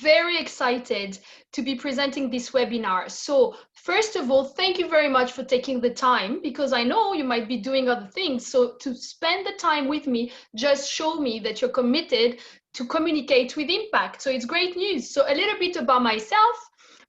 very excited to be presenting this webinar. So first of all, thank you very much for taking the time, because I know you might be doing other things. So to spend the time with me just show me that you're committed to communicate with impact. So it's great news. So a little bit about myself.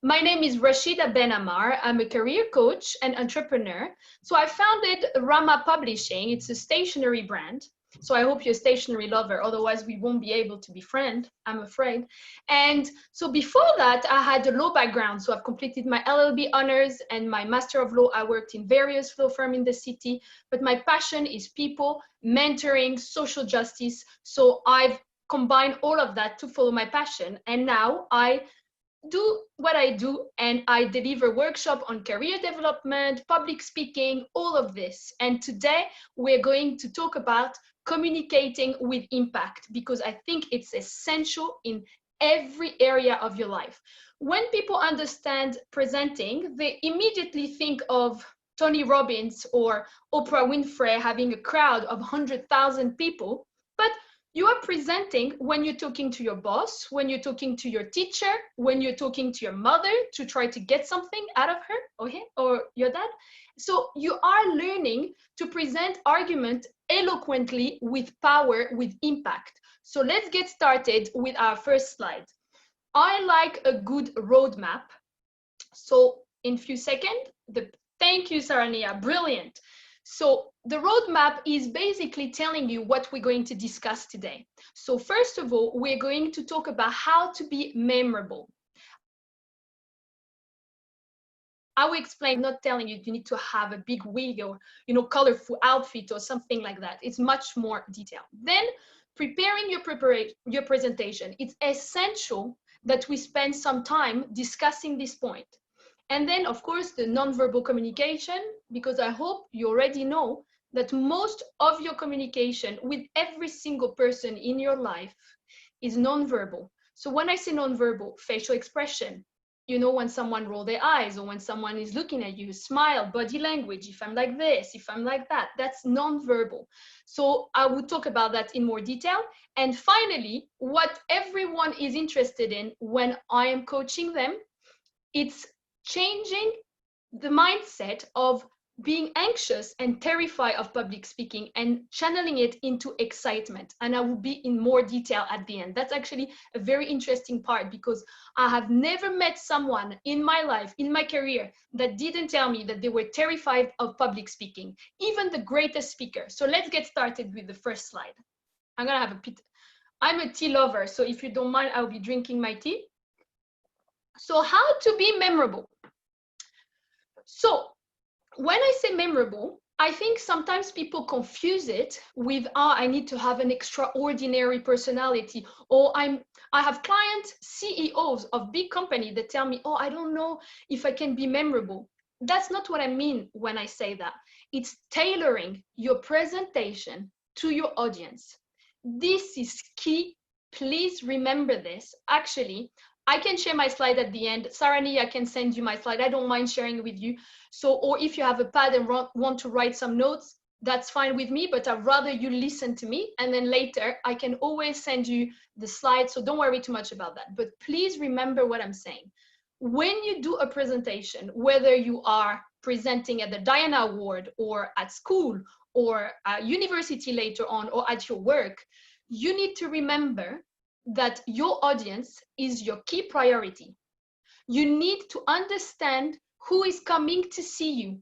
My name is Rachida Benamar. I'm a career coach and entrepreneur. So I founded Rama Publishing. It's a stationery brand. So I hope you're a stationery lover, otherwise we won't be able to be friends, I'm afraid. And so before that, I had a law background. So I've completed my LLB honors and my Master of Law. I worked in various law firms in the city, but my passion is people, mentoring, social justice. So I've combined all of that to follow my passion. And now I do what I do, and I deliver workshops on career development, public speaking, all of this. And today we're going to talk about communicating with impact, because I think it's essential in every area of your life. When people understand presenting, they immediately think of Tony Robbins or Oprah Winfrey having a crowd of 100,000 people, but you are presenting when you're talking to your boss, when you're talking to your teacher, when you're talking to your mother to try to get something out of her or him or your dad. So you are learning to present argument eloquently, with power, with impact. So let's get started with our first slide. I like a good roadmap. So in a few seconds, thank you, Sarania, brilliant. So the roadmap is basically telling you what we're going to discuss today. So first of all, we're going to talk about how to be memorable. I will explain, not telling you need to have a big wig or, colorful outfit or something like that. It's much more detailed. Then preparing your presentation. It's essential that we spend some time discussing this point. And then, of course, the nonverbal communication, because I hope you already know that most of your communication with every single person in your life is nonverbal. So when I say nonverbal, facial expression, when someone rolls their eyes or when someone is looking at you, smile, body language, if I'm like this, if I'm like that, that's nonverbal. So I will talk about that in more detail. And finally, what everyone is interested in when I am coaching them, it's changing the mindset of being anxious and terrified of public speaking and channeling it into excitement. And I will be in more detail at the end. That's actually a very interesting part, because I have never met someone in my life, in my career, that didn't tell me that they were terrified of public speaking, even the greatest speaker. So let's get started with the first slide. I'm a tea lover, so if you don't mind, I'll be drinking my tea. So how to be memorable? So when I say memorable, I think sometimes people confuse it with, I need to have an extraordinary personality, or I have clients, CEOs of big companies that tell me, I don't know if I can be memorable. That's not what I mean when I say that. It's tailoring your presentation to your audience. This is key. Please remember this. Actually, I can share my slide at the end. Sarani, I can send you my slide. I don't mind sharing with you. So, or if you have a pad and want to write some notes, that's fine with me, but I'd rather you listen to me. And then later, I can always send you the slides. So don't worry too much about that. But please remember what I'm saying. When you do a presentation, whether you are presenting at the Diana Award or at school or at university later on or at your work, you need to remember that your audience is your key priority. You need to understand who is coming to see you.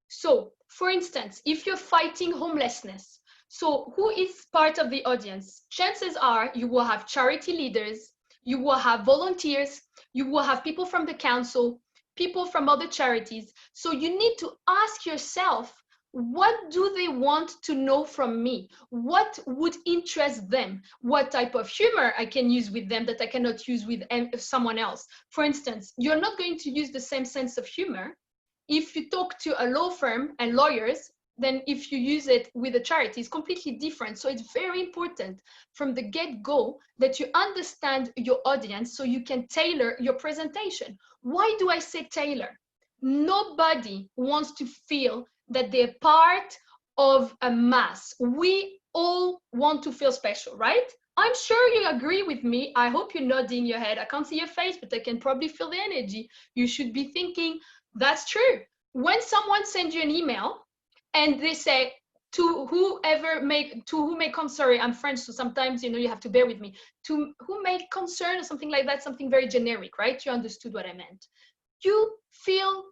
So, for instance, if you're fighting homelessness, so who is part of the audience? Chances are you will have charity leaders, you will have volunteers, you will have people from the council, people from other charities. So you need to ask yourself, what do they want to know from me? What would interest them? What type of humor I can use with them that I cannot use with someone else? For instance, you're not going to use the same sense of humor if you talk to a law firm and lawyers than if you use it with a charity. It's completely different. So it's very important from the get-go that you understand your audience so you can tailor your presentation. Why do I say tailor? Nobody wants to feel that they're part of a mass. We all want to feel special, right? I'm sure you agree with me. I hope you're nodding your head. I can't see your face, but I can probably feel the energy. You should be thinking, that's true. When someone sends you an email and they say, to who may come, sorry, I'm French, so sometimes, you have to bear with me, to who may concern or something like that, something very generic, right? You understood what I meant. You feel,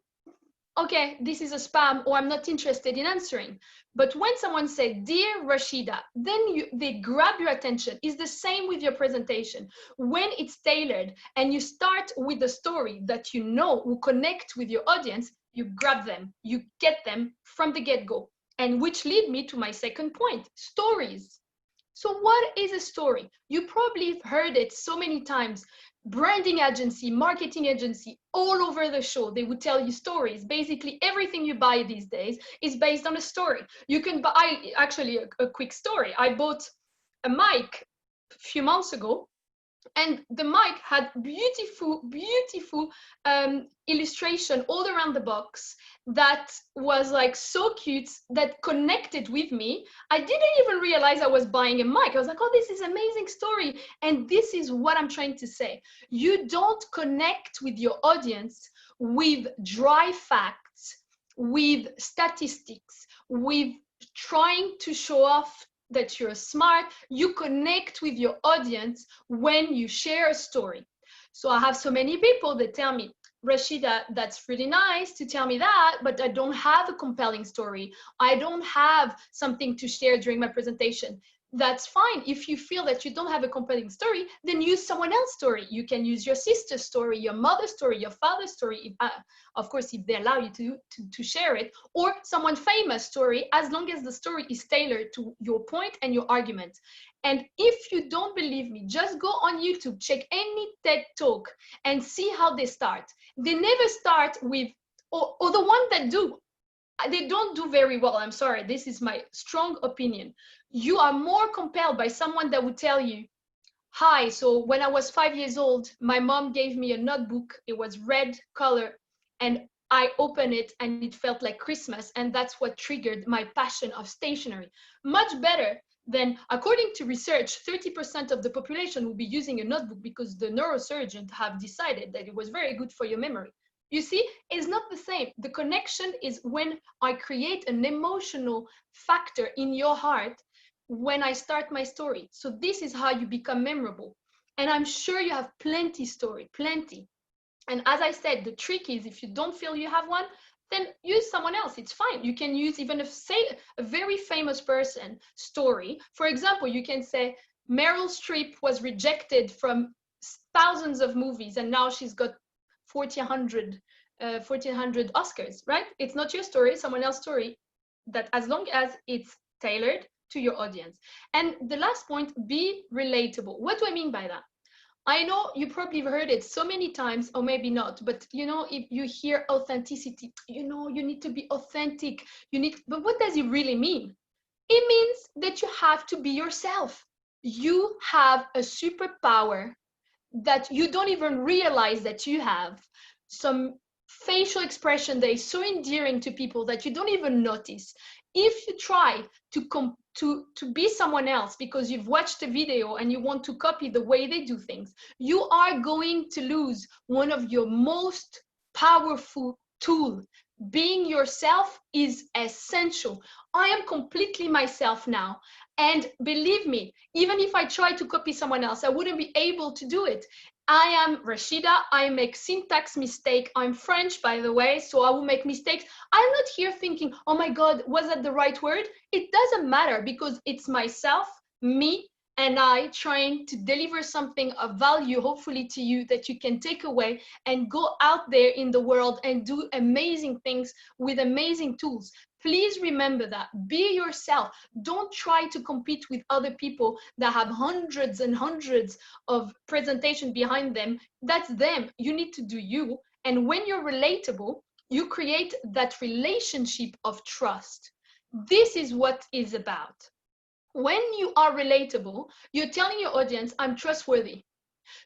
okay, this is a spam, or I'm not interested in answering. But when someone said, dear Rachida, then they grab your attention. It's the same with your presentation. When it's tailored and you start with a story that you know will connect with your audience, you grab them, you get them from the get-go. And which lead me to my second point, stories. So what is a story? You probably have heard it so many times. Branding agency, marketing agency, all over the show, they would tell you stories. Basically, everything you buy these days is based on a story. You can buy, actually, a quick story. I bought a mic a few months ago, and the mic had beautiful illustration all around the box that was like so cute, that connected with me. I didn't even realize I was buying a mic. I was like, oh, this is an amazing story. And this is what I'm trying to say. You don't connect with your audience with dry facts, with statistics, with trying to show off that you're smart. You connect with your audience when you share a story. So I have so many people that tell me, Rachida, that's really nice to tell me that, but I don't have a compelling story. I don't have something to share during my presentation. That's fine. If you feel that you don't have a compelling story, then use someone else's story. You can use your sister's story, your mother's story, your father's story, of course, if they allow you to share it, or someone famous story, as long as the story is tailored to your point and your argument. And if you don't believe me, just go on YouTube, check any TED Talk and see how they start. They never start with, or the one that do, they don't do very well. I'm sorry, this is my strong opinion. You are more compelled by someone that would tell you, hi, so when I was 5 years old, my mom gave me a notebook. It was red color, and I opened it and it felt like Christmas. And that's what triggered my passion of stationery. Much better than, according to research, 30% of the population will be using a notebook because the neurosurgeons have decided that it was very good for your memory. You see, it's not the same. The connection is when I create an emotional factor in your heart when I start my story. So this is how you become memorable. And I'm sure you have plenty story, plenty. And as I said, the trick is, if you don't feel you have one, then use someone else. It's fine. You can use even a very famous person story. For example, you can say Meryl Streep was rejected from thousands of movies, and now she's got 1,400 Oscars, right? It's not your story, someone else's story, that as long as it's tailored to your audience. And the last point, be relatable. What do I mean by that? I know you probably heard it so many times, or maybe not, but if you hear authenticity, you need to be authentic. But what does it really mean? It means that you have to be yourself. You have a superpower that you don't even realize that you have. Some facial expression that is so endearing to people that you don't even notice. If you try to be someone else because you've watched a video and you want to copy the way they do things, you are going to lose one of your most powerful tools. Being yourself is essential. I am completely myself now. And believe me, even if I try to copy someone else, I wouldn't be able to do it. I am Rachida. I make syntax mistake. I'm French, by the way, so I will make mistakes. I'm not here thinking, oh my God, was that the right word? It doesn't matter, because it's myself, me, and I trying to deliver something of value, hopefully to you, that you can take away and go out there in the world and do amazing things with amazing tools. Please remember that. Be yourself. Don't try to compete with other people that have hundreds and hundreds of presentations behind them. That's them. You need to do you. And when you're relatable, you create that relationship of trust. This is what it's about. When you are relatable, you're telling your audience, I'm trustworthy.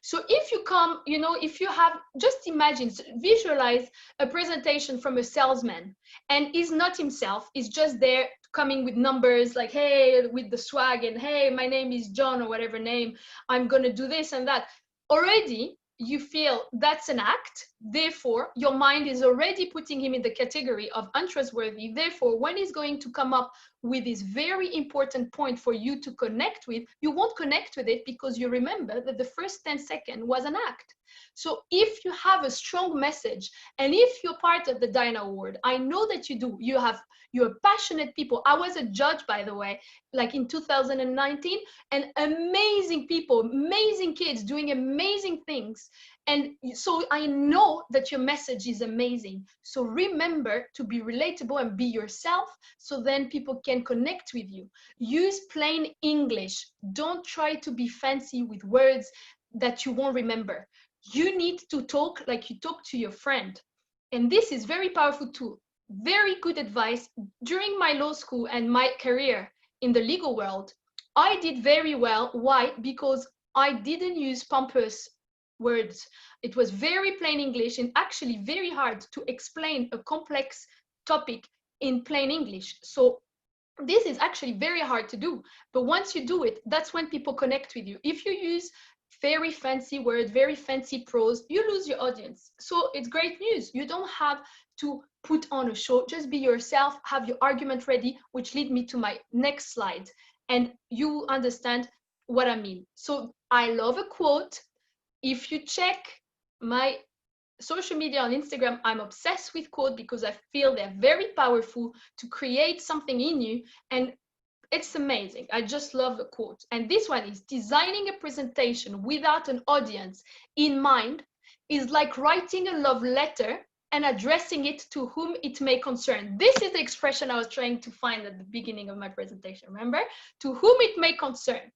So if you come, if you have, just imagine, visualize a presentation from a salesman, and he's not himself, he's just there coming with numbers like, hey, with the swag, and hey, my name is John or whatever name, I'm going to do this and that. Already you feel that's an act. Therefore, your mind is already putting him in the category of untrustworthy. Therefore, when he's going to come up with this very important point for you to connect with, you won't connect with it because you remember that the first 10 seconds was an act. So if you have a strong message, and if you're part of the Diana Award, I know that you do, you're passionate people. I was a judge, by the way, like in 2019, and amazing people, amazing kids doing amazing things. And so I know that your message is amazing. So remember to be relatable and be yourself, so then people can connect with you. Use plain English. Don't try to be fancy with words that you won't remember. You need to talk like you talk to your friend. And this is very powerful too. Very good advice. During my law school and my career in the legal world, I did very well. Why? Because I didn't use pompous words. It was very plain English, and actually very hard to explain a complex topic in plain English. So this is actually very hard to do. But once you do it, that's when people connect with you. If you use very fancy words, very fancy prose, you lose your audience. So it's great news. You don't have to put on a show. Just be yourself, have your argument ready, which lead me to my next slide. And you understand what I mean. So I love a quote. If you check my social media on Instagram, I'm obsessed with quotes because I feel they're very powerful to create something in you. And it's amazing. I just love the quote. And this one is: designing a presentation without an audience in mind is like writing a love letter and addressing it to whom it may concern. This is the expression I was trying to find at the beginning of my presentation. Remember? To whom it may concern.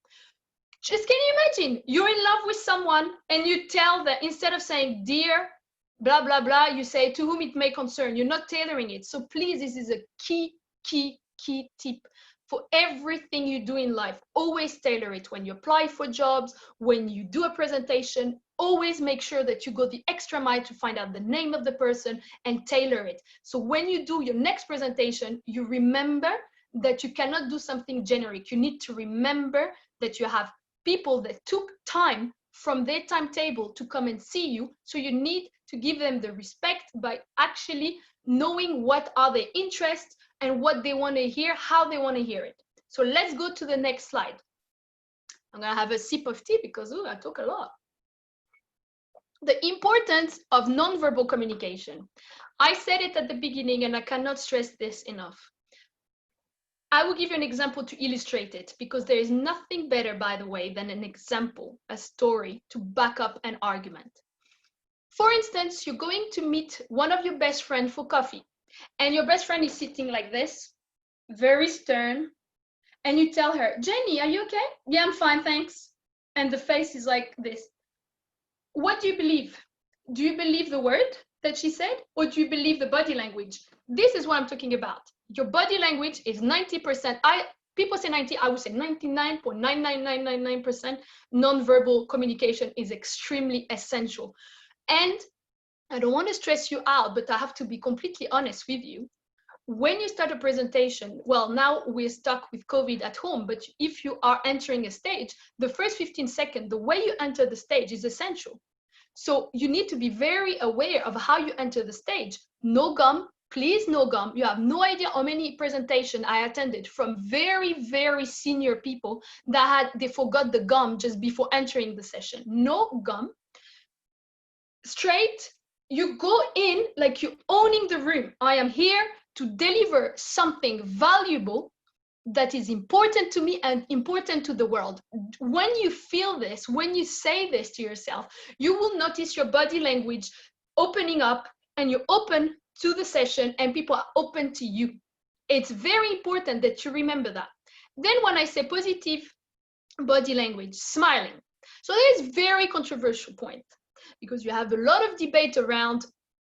Just can you imagine? You're in love with someone and you tell them, instead of saying, dear, blah, blah, blah, you say to whom it may concern. You're not tailoring it. So please, this is a key tip. For everything you do in life, always tailor it. When you apply for jobs, when you do a presentation, always make sure that you go the extra mile to find out the name of the person and tailor it. So when you do your next presentation, you remember that you cannot do something generic. You need to remember that you have people that took time from their timetable to come and see you. So you need to give them the respect by actually knowing what are their interests and what they want to hear, how they want to hear it. So let's go to the next slide. I'm going to have a sip of tea because I talk a lot. The importance of nonverbal communication. I said it at the beginning and I cannot stress this enough. I will give you an example to illustrate it, because there is nothing better, by the way, than an example, a story to back up an argument. For instance, you're going to meet one of your best friends for coffee, and your best friend is sitting like this, very stern, and you tell her, Jenny, are you okay? Yeah, I'm fine, thanks. And the face is like this. What do you believe? Do you believe the word that she said, or do you believe the body language? This is what I'm talking about. Your body language is 90%. People say 90, I would say 99.99999% nonverbal communication is extremely essential. And I don't want to stress you out, but I have to be completely honest with you. When you start a presentation, well, now we're stuck with COVID at home, but if you are entering a stage, the first 15 seconds, the way you enter the stage is essential. So you need to be very aware of how you enter the stage. No gum, please, no gum. You have no idea how many presentations I attended from very, very senior people that they forgot the gum just before entering the session. No gum. Straight, you go in like you're owning the room. I am here to deliver something valuable that is important to me and important to the world. When you feel this, when you say this to yourself, you will notice your body language opening up, and you're open to the session and people are open to you. It's very important that you remember that. Then when I say positive body language, smiling. So there's a very controversial point, because you have a lot of debate around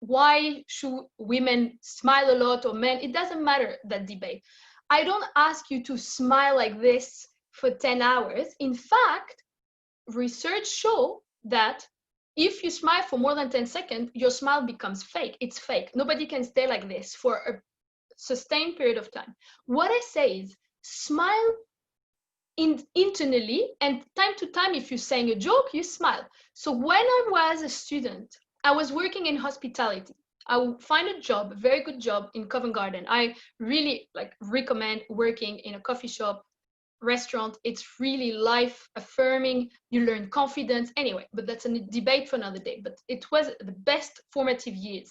why should women smile a lot or men. It doesn't matter, that debate. I don't ask you to smile like this for 10 hours. In fact, research show that if you smile for more than 10 seconds, your smile becomes fake. It's fake. Nobody can stay like this for sustained period of time. What I say is smile internally, and time to time, if you're saying a joke, you smile. So when I was a student, I was working in hospitality. I would find a job, a very good job in Covent Garden. I really recommend working in a coffee shop, restaurant. It's really life affirming. You learn confidence anyway, but that's a debate for another day. But it was the best formative years.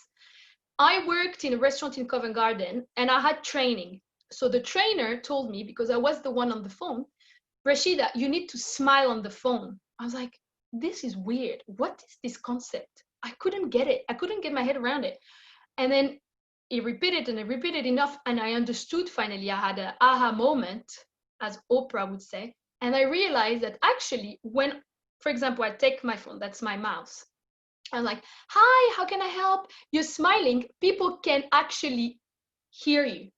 I worked in a restaurant in Covent Garden and I had training. So the trainer told me, because I was the one on the phone, Rachida, you need to smile on the phone. I was like, this is weird. What is this concept? I couldn't get it. I couldn't get my head around it. And then he repeated and I repeated enough, and I understood finally. I had an aha moment, as Oprah would say. And I realized that actually when, for example, I take my phone, that's my mouse. I'm like, hi, how can I help? You're smiling. People can actually hear you.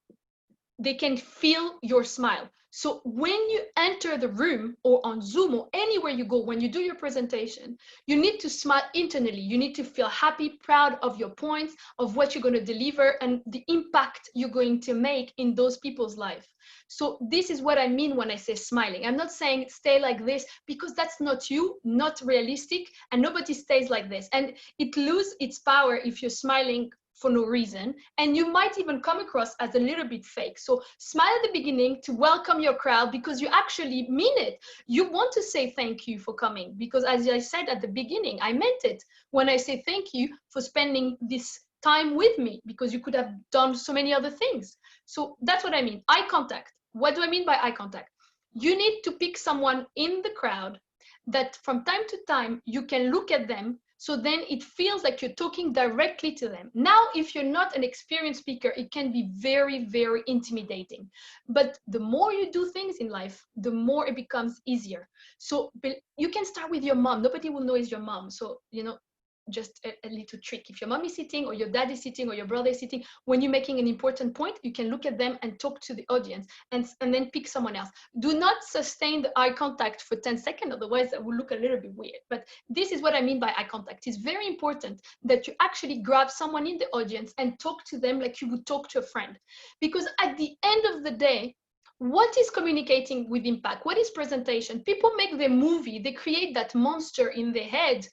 They can feel your smile. So when you enter the room or on Zoom or anywhere you go, when you do your presentation, you need to smile internally. You need to feel happy, proud of your points, of what you're going to deliver and the impact you're going to make in those people's life. So this is what I mean when I say smiling. I'm not saying stay like this, because that's not you, not realistic, and nobody stays like this. And it loses its power if you're smiling for no reason, and you might even come across as a little bit fake. So smile at the beginning to welcome your crowd, because you actually mean it. You want to say thank you for coming, because as I said at the beginning, I meant it when I say thank you for spending this time with me, because you could have done so many other things. So that's what I mean. Eye contact. What do I mean by eye contact? You need to pick someone in the crowd that from time to time you can look at them, so then it feels like you're talking directly to them. Now, if you're not an experienced speaker, it can be very, very intimidating. But the more you do things in life, the more it becomes easier. So you can start with your mom. Nobody will know it's your mom. So, just a little trick. If your mom is sitting or your dad is sitting or your brother is sitting, when you're making an important point, you can look at them and talk to the audience and then pick someone else. Do not sustain the eye contact for 10 seconds, otherwise that will look a little bit weird. But this is what I mean by eye contact. It's very important that you actually grab someone in the audience and talk to them like you would talk to a friend. Because at the end of the day, what is communicating with impact? What is presentation? People make their movie, they create that monster in their head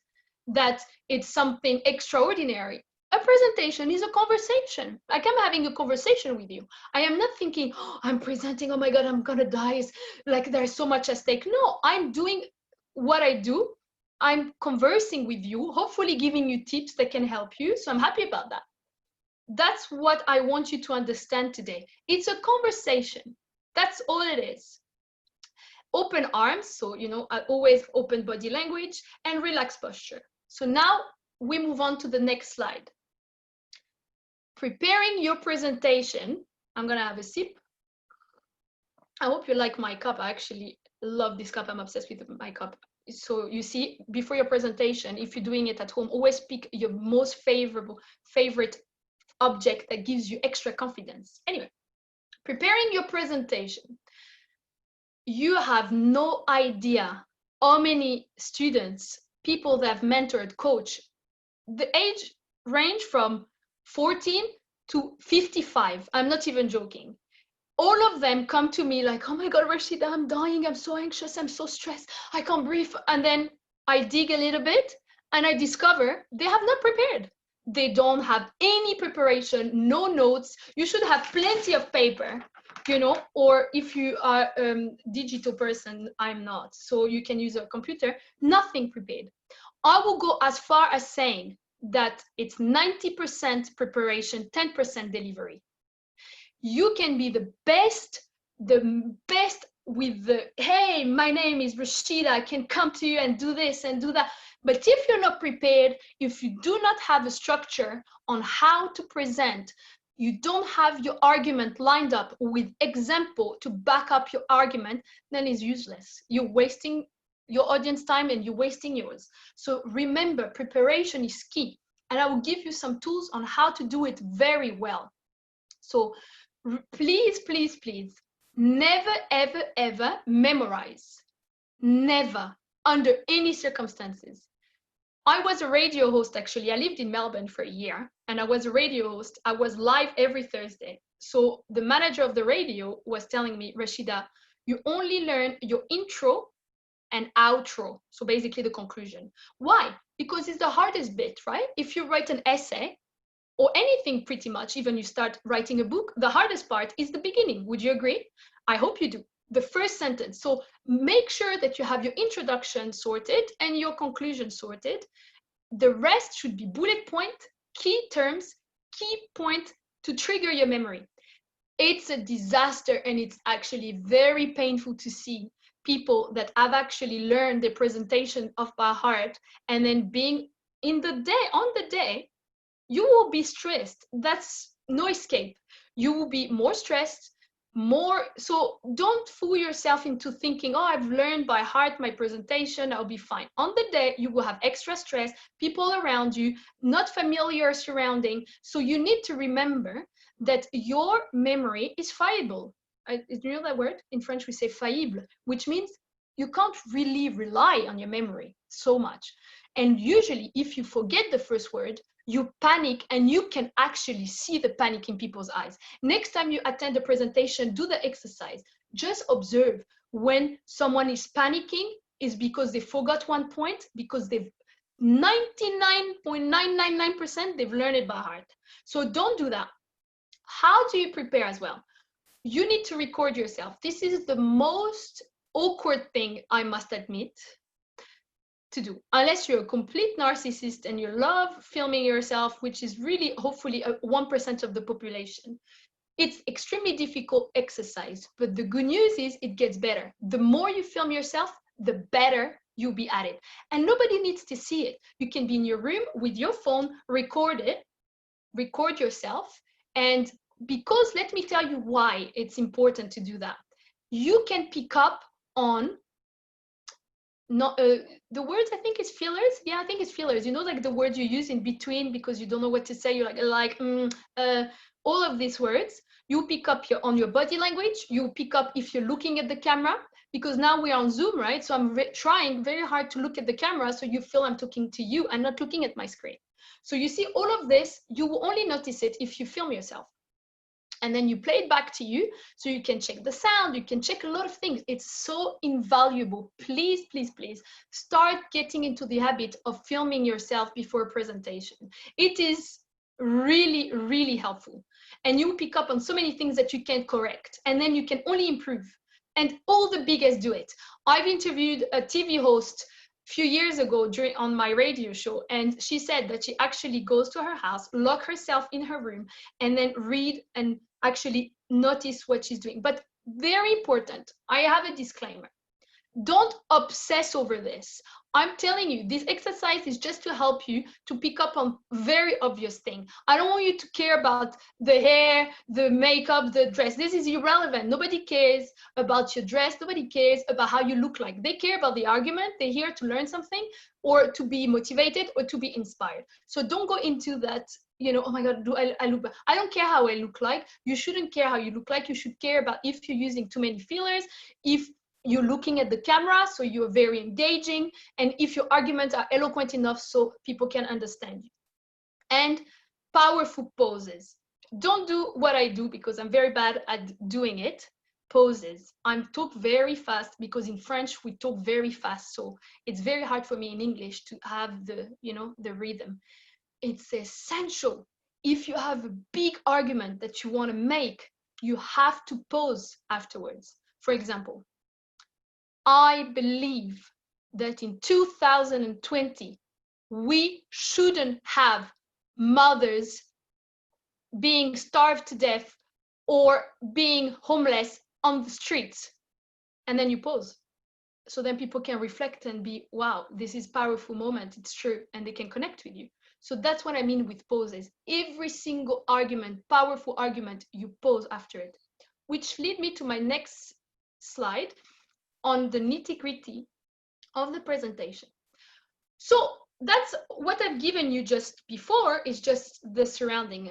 that it's something extraordinary. A presentation is a conversation. Like I'm having a conversation with you. I am not thinking, oh, I'm presenting, oh my God, I'm gonna die. It's like there's so much at stake. No, I'm doing what I do. I'm conversing with you, hopefully giving you tips that can help you. So I'm happy about that. That's what I want you to understand today. It's a conversation. That's all it is. Open arms, so always open body language, and relaxed posture. So now we move on to the next slide. Preparing your presentation. I'm gonna have a sip. I hope you like my cup. I actually love this cup. I'm obsessed with my cup. So you see, before your presentation, if you're doing it at home, always pick your most favorite object that gives you extra confidence. Anyway, preparing your presentation. You have no idea how many students, people that have mentored, coach, the age range from 14 to 55. I'm not even joking. All of them come to me like, oh my God, Rachida, I'm dying. I'm so anxious. I'm so stressed. I can't breathe. And then I dig a little bit and I discover they have not prepared. They don't have any preparation, no notes. You should have plenty of paper, or if you are a digital person, I'm not. So you can use a computer, nothing prepared. I will go as far as saying that it's 90% preparation, 10% delivery. You can be the best with the, hey, my name is Rachida, I can come to you and do this and do that. But if you're not prepared, if you do not have a structure on how to present, you don't have your argument lined up with example to back up your argument, then it's useless. You're wasting your audience time and you're wasting yours. So remember, preparation is key. And I will give you some tools on how to do it very well. So please, please, please, never, ever, ever memorize. Never, under any circumstances. I was a radio host, actually. I lived in Melbourne for a year, and I was a radio host. I was live every Thursday. So the manager of the radio was telling me, Rachida, you only learn your intro and outro. So basically the conclusion. Why? Because it's the hardest bit, right? If you write an essay or anything pretty much, even you start writing a book, the hardest part is the beginning. Would you agree? I hope you do. The first sentence. So make sure that you have your introduction sorted and your conclusion sorted. The rest should be bullet point, key terms, key point to trigger your memory. It's a disaster, and it's actually very painful to see people that have actually learned the presentation of by heart, and then being on the day, you will be stressed. That's no escape. You will be more stressed, so don't fool yourself into thinking, oh, I've learned by heart my presentation, I'll be fine. On the day, you will have extra stress, people around you, not familiar surrounding. So you need to remember that your memory is fallible. You know that word? In French, we say faillible, which means you can't really rely on your memory so much. And usually, if you forget the first word, you panic, and you can actually see the panic in people's eyes. Next time you attend a presentation, do the exercise. Just observe when someone is panicking is because they forgot one point, because they've 99.999% they've learned it by heart. So don't do that. How do you prepare as well? You need to record yourself. This is the most awkward thing, I must admit, to do, unless you're a complete narcissist and you love filming yourself, which is really hopefully 1% of the population. It's extremely difficult exercise, but the good news is it gets better. The more you film yourself, the better you'll be at it. And nobody needs to see it. You can be in your room with your phone, record yourself. And because, let me tell you why it's important to do that. You can pick up on the words, I think it's fillers. Yeah, I think it's fillers. You know, like the words you use in between because you don't know what to say. You're all of these words. You pick up on your body language. You pick up if you're looking at the camera, because now we're on Zoom, right? So I'm trying very hard to look at the camera so you feel I'm talking to you and not looking at my screen. So you see all of this, you will only notice it if you film yourself. And then you play it back to you so you can check the sound, you can check a lot of things. It's so invaluable. Please, please, please start getting into the habit of filming yourself before a presentation. It is really, really helpful. And you pick up on so many things that you can correct, and then you can only improve. And all the biggest do it. I've interviewed a TV host a few years ago on my radio show, and she said that she actually goes to her house, lock herself in her room, and then read and actually notice what she's doing. But very important, I have a disclaimer. Don't obsess over this. I'm telling you, this exercise is just to help you to pick up on very obvious things. I don't want you to care about the hair, the makeup, the dress. This is irrelevant. Nobody cares about your dress. Nobody cares about how you look like. They care about the argument. They're here to learn something or to be motivated or to be inspired. So don't go into that, oh my God, do I look bad? I don't care how I look like. You shouldn't care how you look like. You should care about if you're using too many fillers, if you're looking at the camera, so you're very engaging, and if your arguments are eloquent enough so people can understand you. And powerful poses. Don't do what I do because I'm very bad at doing it. Poses. I'm talk very fast because in French we talk very fast, so it's very hard for me in English to have the rhythm. It's essential. If you have a big argument that you want to make, you have to pause afterwards. For example, I believe that in 2020, we shouldn't have mothers being starved to death or being homeless on the streets. And then you pause. So then people can reflect and be, wow, this is a powerful moment. It's true. And they can connect with you. So that's what I mean with pauses. Every single argument, powerful argument, you pause after it. Which lead me to my next slide on the nitty-gritty of the presentation. So that's what I've given you just before, is just the surrounding,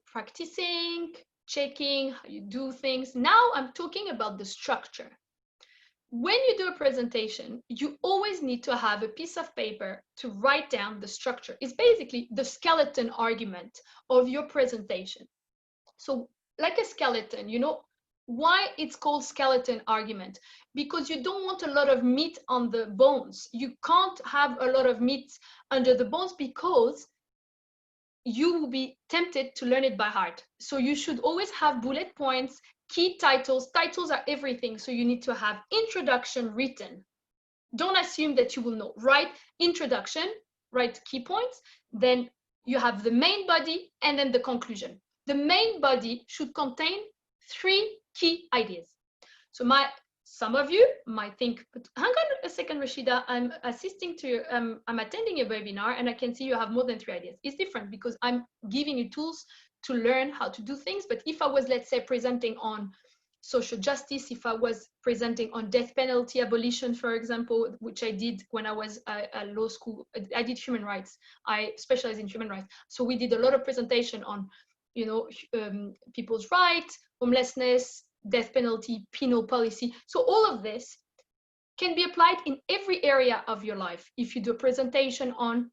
practicing, checking how you do things. Now I'm talking about the structure. when you do a presentation, you always need to have a piece of paper to write down the structure. It's basically the skeleton argument of your presentation. So like a skeleton, you know, why it's called skeleton argument? Because you don't want a lot of meat on the bones. You can't have a lot of meat under the bones because you will be tempted to learn it by heart. So you should always have bullet points, key titles. Titles are everything. So you need to have introduction written. Don't assume that you will know. Write introduction, write key points. Then you have the main body and then the conclusion. The main body should contain 3 key ideas. So some of you might think, but hang on a second, Rachida, I'm attending a webinar and I can see you have more than 3 ideas. It's different because I'm giving you tools to learn how to do things. But if I was, let's say, presenting on social justice, if I was presenting on death penalty abolition, for example, which I did when I was at law school, I did human rights. I specialize in human rights. So we did a lot of presentation on, you know, people's rights, homelessness, death penalty, penal policy. So all of this can be applied in every area of your life. If you do a presentation on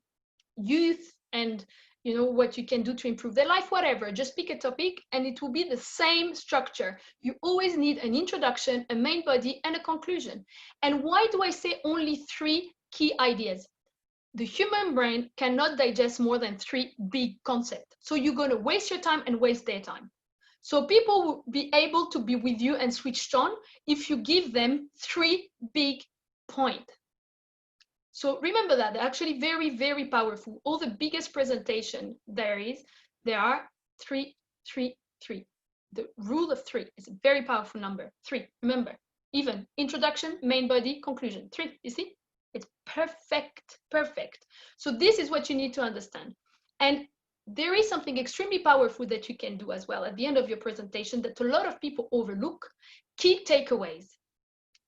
youth and, you know, what you can do to improve their life, whatever, just pick a topic and it will be the same structure. You always need an introduction, a main body, and a conclusion. And why do I say only 3 key ideas? The human brain cannot digest more than 3 big concepts. So you're going to waste your time and waste their time. So people will be able to be with you and switched on if you give them 3 big points. So remember that they're actually very, very powerful. All the biggest presentation there are 3, 3, 3. The rule of 3 is a very powerful number. 3, remember, even introduction, main body, conclusion. 3, you see? It's perfect, perfect. So this is what you need to understand. And there is something extremely powerful that you can do as well at the end of your presentation that a lot of people overlook: key takeaways.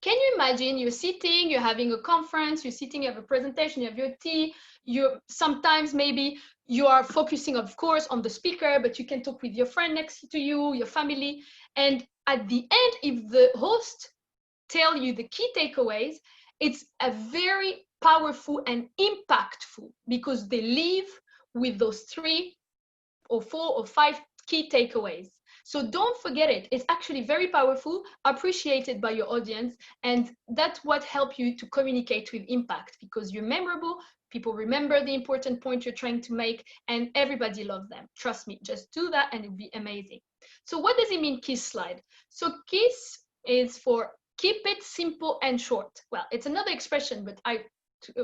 Can you imagine you're sitting, you're having a conference, you're sitting, you have a presentation, you have your tea, sometimes maybe you are focusing, of course, on the speaker, but you can talk with your friend next to you, your family. And at the end, if the host tell you the key takeaways, it's a very powerful and impactful because they leave with those 3 or 4 or 5 key takeaways. So don't forget it. It's actually very powerful, appreciated by your audience, and that's what helps you to communicate with impact because you're memorable, people remember the important point you're trying to make, and everybody loves them. Trust me, just do that and it'll be amazing. So what does it mean, KISS slide? So KISS is for keep it simple and short. Well, it's another expression, but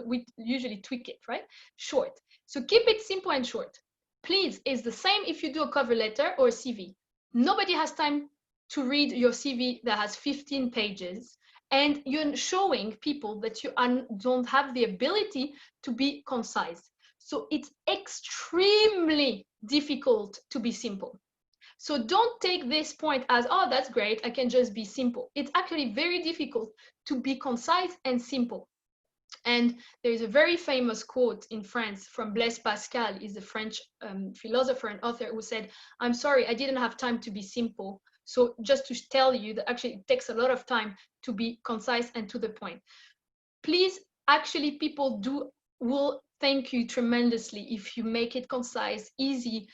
we usually tweak it, right? Short. So keep it simple and short. Please, it's the same if you do a cover letter or a CV. Nobody has time to read your CV that has 15 pages, and you're showing people that you don't have the ability to be concise. So it's extremely difficult to be simple. So don't take this point as, oh, that's great, I can just be simple. It's actually very difficult to be concise and simple. And there is a very famous quote in France from Blaise Pascal, is a French philosopher and author, who said, I'm sorry, I didn't have time to be simple. So just to tell you that actually it takes a lot of time to be concise and to the point. Please, actually, people will thank you tremendously if you make it concise, easy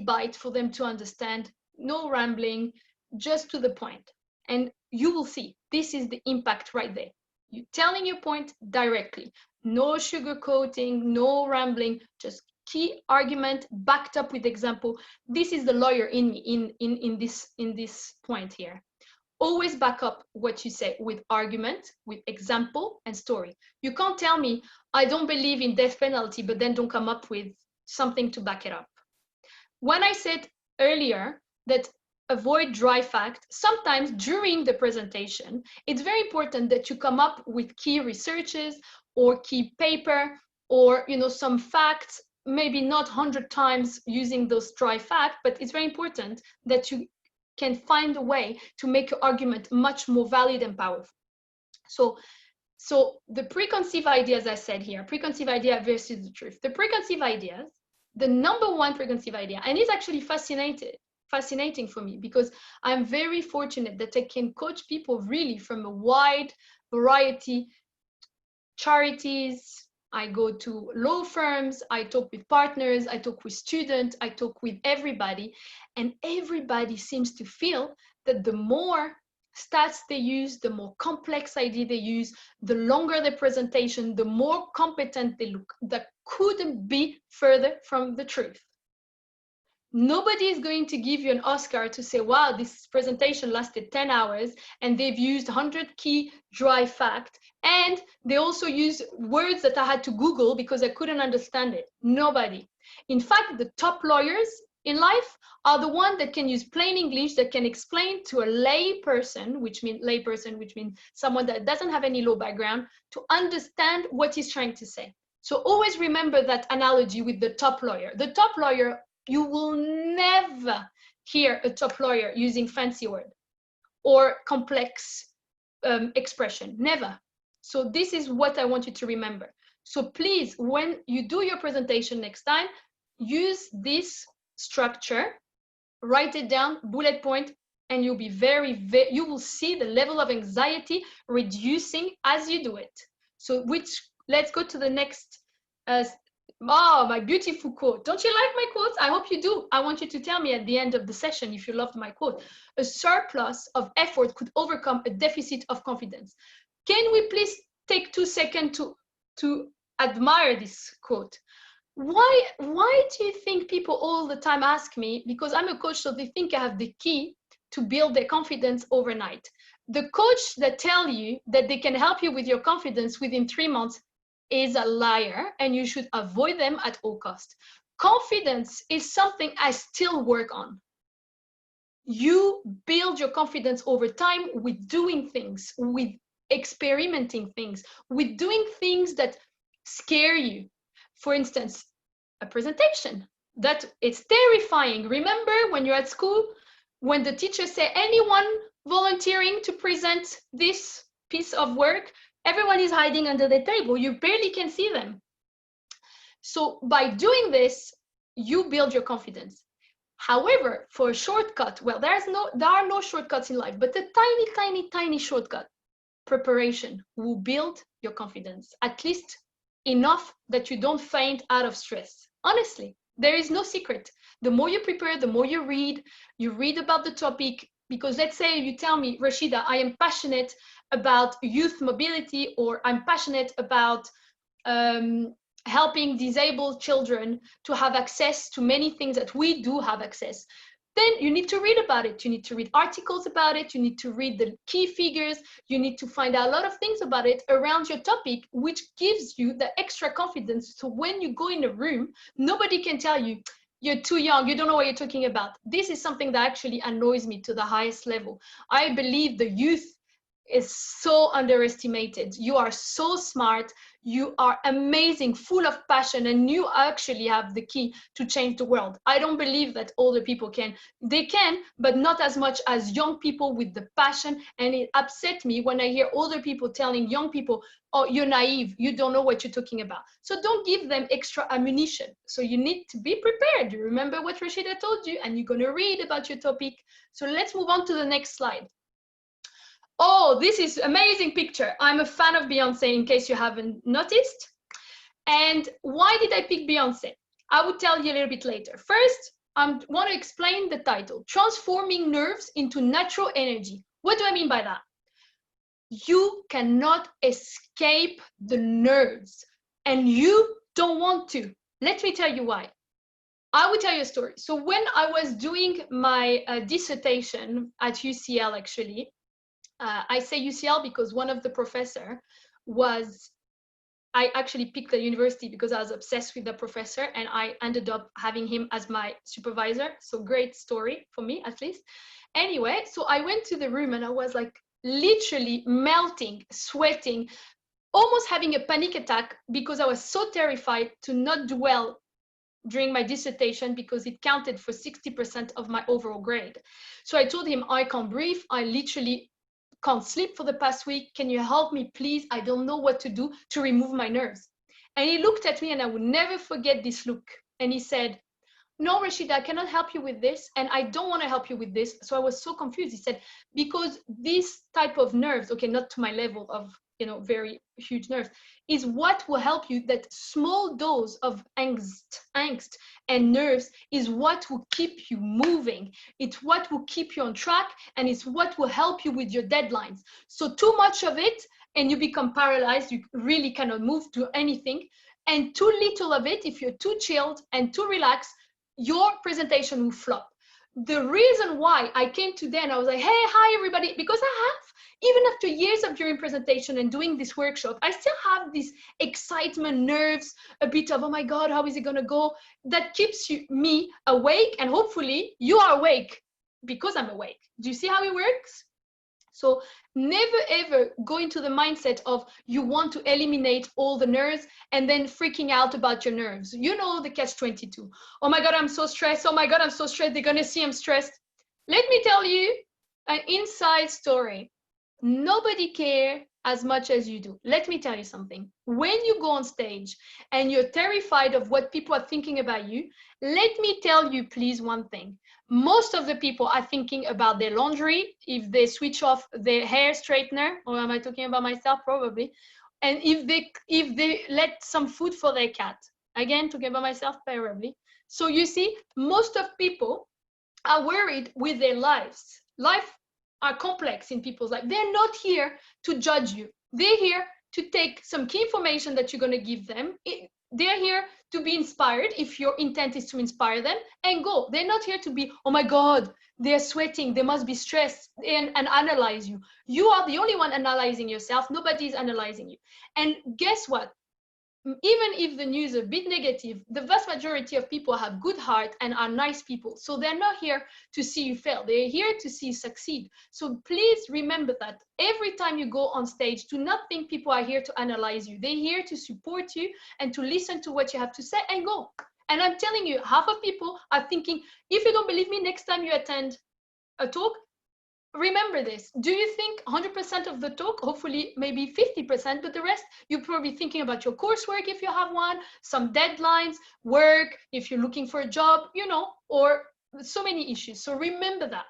bite for them to understand, no rambling, just to the point. And you will see, this is the impact right there. You're telling your point directly, no sugarcoating, no rambling, just key argument backed up with example. This is the lawyer in me in this point here. Always back up what you say with argument, with example and story. You can't tell me, I don't believe in death penalty, but then don't come up with something to back it up. When I said earlier that avoid dry fact, sometimes during the presentation, it's very important that you come up with key researches or key paper or, you know, some facts, maybe not 100 times using those dry facts, but it's very important that you can find a way to make your argument much more valid and powerful. So the preconceived ideas I said here, preconceived idea versus the truth. The preconceived ideas, the number one preconceived idea, and it's actually fascinating fascinating for me because I'm very fortunate that I can coach people really from a wide variety, charities. I go to law firms, I talk with partners, I talk with students, I talk with everybody. And everybody seems to feel that the more stats they use, the more complex idea they use, the longer the presentation, the more competent they look. That couldn't be further from the truth. Nobody is going to give you an Oscar to say, wow, this presentation lasted 10 hours and they've used 100 key dry fact. And they also use words that I had to Google because I couldn't understand it. Nobody. In fact, the top lawyers in life are the ones that can use plain English, that can explain to a lay person, which means someone that doesn't have any law background, to understand what he's trying to say. So always remember that analogy with the top lawyer. The top lawyer, you will never hear a top lawyer using fancy word or complex expression, never. So this is what I want you to remember. So please, when you do your presentation next time, use this structure, write it down, bullet point, and you'll be you will see the level of anxiety reducing as you do it. So let's go to the next oh, my beautiful quote. Don't you like my quotes? I hope you do. I want you to tell me at the end of the session if you loved my quote. A surplus of effort could overcome a deficit of confidence. Can we please take 2 seconds to admire this quote? Why do you think people all the time ask me? Because I'm a coach, so they think I have the key to build their confidence overnight. The coach that tell you that they can help you with your confidence within 3 months is a liar, and you should avoid them at all costs. Confidence is something I still work on. You build your confidence over time with doing things, with experimenting things, with doing things that scare you. For instance, a presentation. That it's terrifying. Remember when you're at school, when the teacher said, anyone volunteering to present this piece of work? Everyone is hiding under the table. You barely can see them. So by doing this, you build your confidence. However, for a shortcut, well, there are no shortcuts in life, but a tiny shortcut, preparation, will build your confidence, at least enough that you don't faint out of stress. Honestly, there is no secret. The more you prepare, the more you read about the topic. Because let's say you tell me, Rachida, I am passionate about youth mobility, or I'm passionate about helping disabled children to have access to many things that we do have access. Then you need to read about it. You need to read articles about it. You need to read the key figures. You need to find out a lot of things about it around your topic, which gives you the extra confidence. So when you go in a room, nobody can tell you, you're too young, you don't know what you're talking about. This is something that actually annoys me to the highest level. I believe the youth is so underestimated. You are so smart, you are amazing, full of passion, and you actually have the key to change the world. I don't believe that older people can. They can, but not as much as young people with the passion. And it upsets me when I hear older people telling young people, oh, you're naive, you don't know what you're talking about. So don't give them extra ammunition. So you need to be prepared. You remember what Rachida told you, and you're going to read about your topic. So let's move on to the next slide. Oh, this is amazing picture. I'm a fan of Beyonce, in case you haven't noticed. And why did I pick Beyonce? I will tell you a little bit later. First, I want to explain the title, Transforming Nerves into Natural Energy. What do I mean by that? You cannot escape the nerves, and you don't want to. Let me tell you why. I will tell you a story. So when I was doing my dissertation at UCL, actually, I say UCL because one of the professor was, I actually picked the university because I was obsessed with the professor, and I ended up having him as my supervisor. So great story for me, at least. Anyway, so I went to the room and I was like literally melting, sweating, almost having a panic attack because I was so terrified to not do well during my dissertation because it counted for 60% of my overall grade. So I told him, I can't breathe. I literally can't sleep for the past week. Can you help me, please? I don't know what to do to remove my nerves. And he looked at me, and I will never forget this look. And he said, no, Rachida, I cannot help you with this, and I don't want to help you with this. So I was so confused. He said, because this type of nerves, okay, not to my level of, very huge nerves, is what will help you. That small dose of angst and nerves is what will keep you moving. It's what will keep you on track, and it's what will help you with your deadlines. So too much of it, and you become paralyzed. You really cannot move to anything. And too little of it, if you're too chilled and too relaxed, your presentation will flop. The reason why I came today and I was like, hey, hi, everybody, because I have, even after years of doing presentation and doing this workshop, I still have this excitement, nerves, a bit of, oh my God, how is it going to go? That keeps me awake, and hopefully you are awake because I'm awake. Do you see how it works? So never ever go into the mindset of you want to eliminate all the nerves and then freaking out about your nerves. You know the catch-22. Oh my God, I'm so stressed. Oh my God, I'm so stressed. They're going to see I'm stressed. Let me tell you an inside story. Nobody cares as much as you do. Let me tell you something. When you go on stage and you're terrified of what people are thinking about you, let me tell you, please, one thing. Most of the people are thinking about their laundry, if they switch off their hair straightener, or am I talking about myself? Probably. And if they let some food for their cat. Again, talking about myself, probably. So you see, most of people are worried with their lives. Life are complex in people's life. They're not here to judge you. They're here to take some key information that you're going to give them. They're here to be inspired, if your intent is to inspire them, and go. They're not here to be, oh my God, they're sweating, they must be stressed, and analyze you. You are the only one analyzing yourself. Nobody is analyzing you. And guess what? Even if the news is a bit negative, the vast majority of people have good heart and are nice people. So they're not here to see you fail. They're here to see you succeed. So please remember that every time you go on stage, do not think people are here to analyze you. They're here to support you and to listen to what you have to say and go. And I'm telling you, half of people are thinking, if you don't believe me, next time you attend a talk, remember this. Do you think 100% of the talk? Hopefully maybe 50%, but the rest, you're probably thinking about your coursework if you have one, some deadlines, work, if you're looking for a job, or so many issues. So remember that.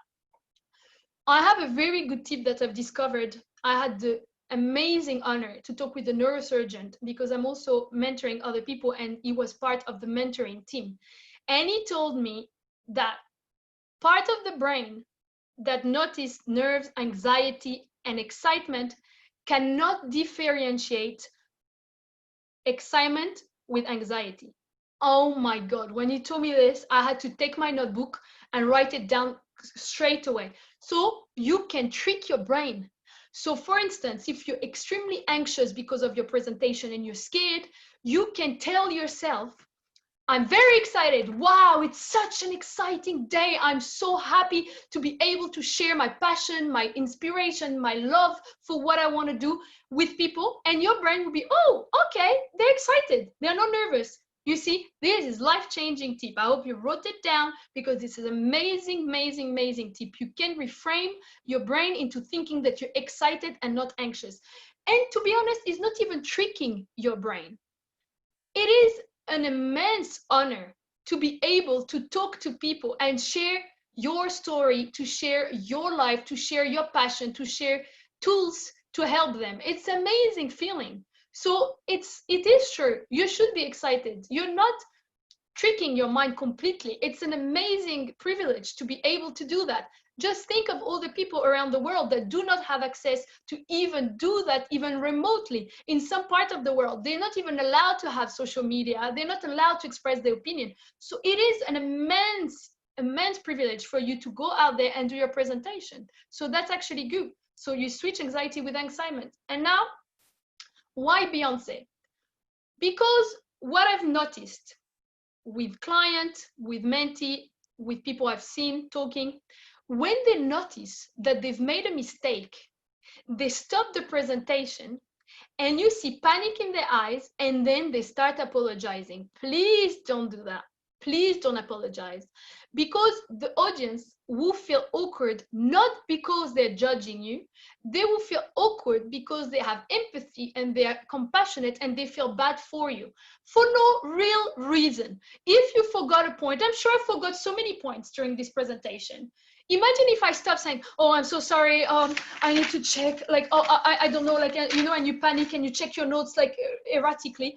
I have a very good tip that I've discovered. I had the amazing honor to talk with a neurosurgeon because I'm also mentoring other people, and he was part of the mentoring team. And he told me that part of the brain that notice nerves, anxiety, and excitement cannot differentiate excitement with anxiety. Oh my God, when he told me this, I had to take my notebook and write it down straight away. So you can trick your brain. So for instance, if you're extremely anxious because of your presentation and you're scared, you can tell yourself, I'm very excited. Wow, it's such an exciting day. I'm so happy to be able to share my passion, my inspiration, my love for what I want to do with people. And your brain will be, oh, okay, they're excited. They're not nervous. You see, this is life-changing tip. I hope you wrote it down because this is an amazing, amazing, amazing tip. You can reframe your brain into thinking that you're excited and not anxious. And to be honest, it's not even tricking your brain. It is an immense honor to be able to talk to people and share your story, to share your life, to share your passion, to share tools to help them. It's an amazing feeling. So it is true. You should be excited. You're not tricking your mind completely. It's an amazing privilege to be able to do that. Just think of all the people around the world that do not have access to even do that, even remotely. In some part of the world, they're not even allowed to have social media. They're not allowed to express their opinion. So it is an immense privilege for you to go out there and do your presentation. So that's actually good. So you switch anxiety with excitement. And now, why Beyonce? Because what I've noticed with clients, with mentee, with people I've seen talking, when they notice that they've made a mistake, they stop the presentation and you see panic in their eyes, and then they start apologizing. Please don't do that. Please don't apologize, because the audience will feel awkward, not because they're judging you. They will feel awkward because they have empathy and they are compassionate and they feel bad for you for no real reason. If you forgot a point, I'm sure I forgot so many points during this presentation. Imagine if I stop saying, oh, I'm so sorry, I need to check, like, oh, I don't know, like, you know, and you panic and you check your notes like erratically.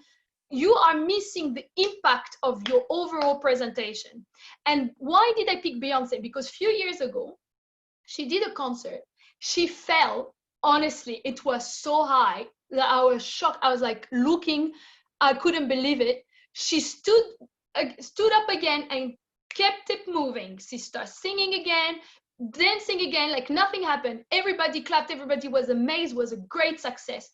You are missing the impact of your overall presentation. And why did I pick Beyonce? Because a few years ago, she did a concert. She fell. Honestly, it was so high that I was shocked. I was like looking, I couldn't believe it. She stood up again and kept it moving. She started singing again, dancing again, like nothing happened. Everybody clapped, everybody was amazed, it was a great success.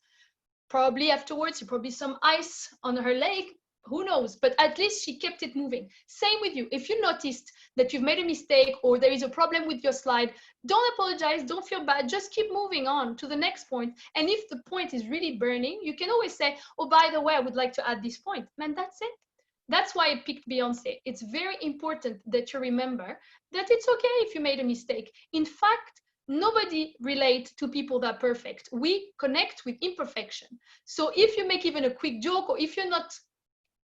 Probably afterwards, probably some ice on her leg, who knows, but at least she kept it moving. Same with you. If you noticed that you've made a mistake or there is a problem with your slide, don't apologize, don't feel bad, just keep moving on to the next point. And if the point is really burning, you can always say, oh, by the way, I would like to add this point. And that's it. That's why I picked Beyonce. It's very important that you remember that it's okay if you made a mistake. In fact, nobody relates to people that are perfect. We connect with imperfection. So if you make even a quick joke, or if you're not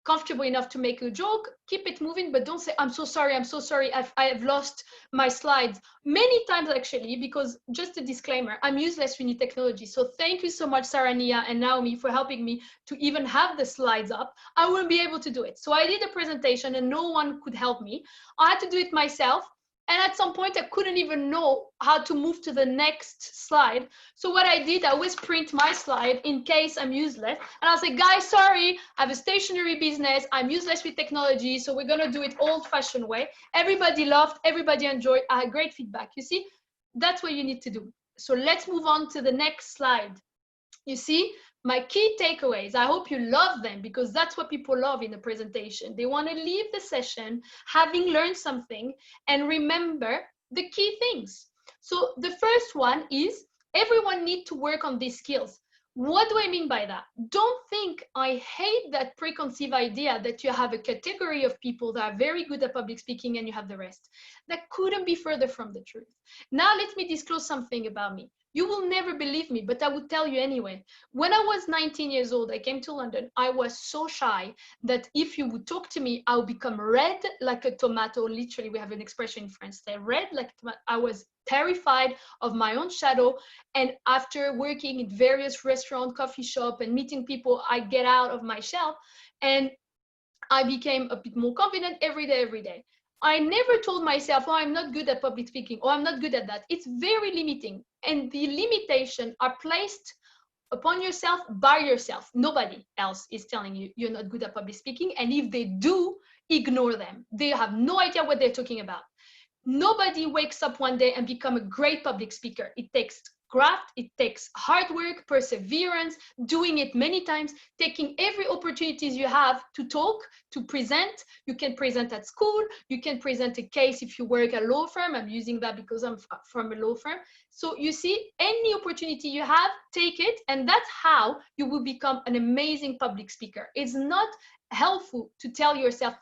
comfortable enough to make a joke, keep it moving, but don't say, I'm so sorry, I've lost my slides. Many times actually, because just a disclaimer, I'm useless with new technology. So thank you so much, Sarania and Naomi, for helping me to even have the slides up. I wouldn't be able to do it. So I did a presentation and no one could help me. I had to do it myself. And at some point, I couldn't even know how to move to the next slide. So what I did, I always print my slide in case I'm useless. And I was like, guys, sorry, I have a stationery business. I'm useless with technology. So we're going to do it old-fashioned way. Everybody loved, everybody enjoyed. I had great feedback. You see, that's what you need to do. So let's move on to the next slide. You see, my key takeaways, I hope you love them, because that's what people love in a presentation. They want to leave the session having learned something and remember the key things. So the first one is everyone needs to work on these skills. What do I mean by that? Don't think, I hate that preconceived idea that you have a category of people that are very good at public speaking and you have the rest. That couldn't be further from the truth. Now let me disclose something about me. You will never believe me, but I would tell you anyway. When I was 19 years old, I came to London. I was so shy that if you would talk to me, I would become red like a tomato. Literally, we have an expression in French, say red like a tomato. I was terrified of my own shadow. And after working in various restaurants, coffee shop, and meeting people, I get out of my shell and I became a bit more confident every day. I never told myself, oh, I'm not good at public speaking, or I'm not good at that. It's very limiting. And the limitations are placed upon yourself by yourself. Nobody else is telling you you're not good at public speaking. And if they do, ignore them. They have no idea what they're talking about. Nobody wakes up one day and become a great public speaker. It takes graft, it takes hard work, perseverance, doing it many times, taking every opportunity you have to talk, to present. You can present at school, you can present a case if you work at a law firm. I'm using that because I'm from a law firm. So you see, any opportunity you have, take it, and that's how you will become an amazing public speaker. It's not helpful to tell yourself,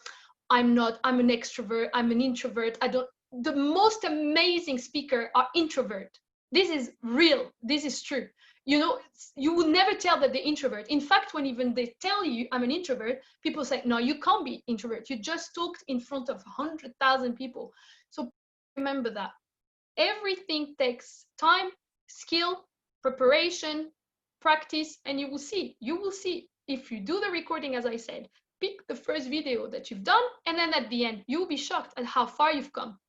I'm an extrovert, I'm an introvert, the most amazing speakers are introvert. This is real. This is true. You know, you would never tell that they're introvert. In fact, when even they tell you I'm an introvert, people say, no, you can't be introvert. You just talked in front of 100,000 people. So remember that. Everything takes time, skill, preparation, practice, and you will see. You will see if you do the recording, as I said, pick the first video that you've done, and then at the end, you'll be shocked at how far you've come.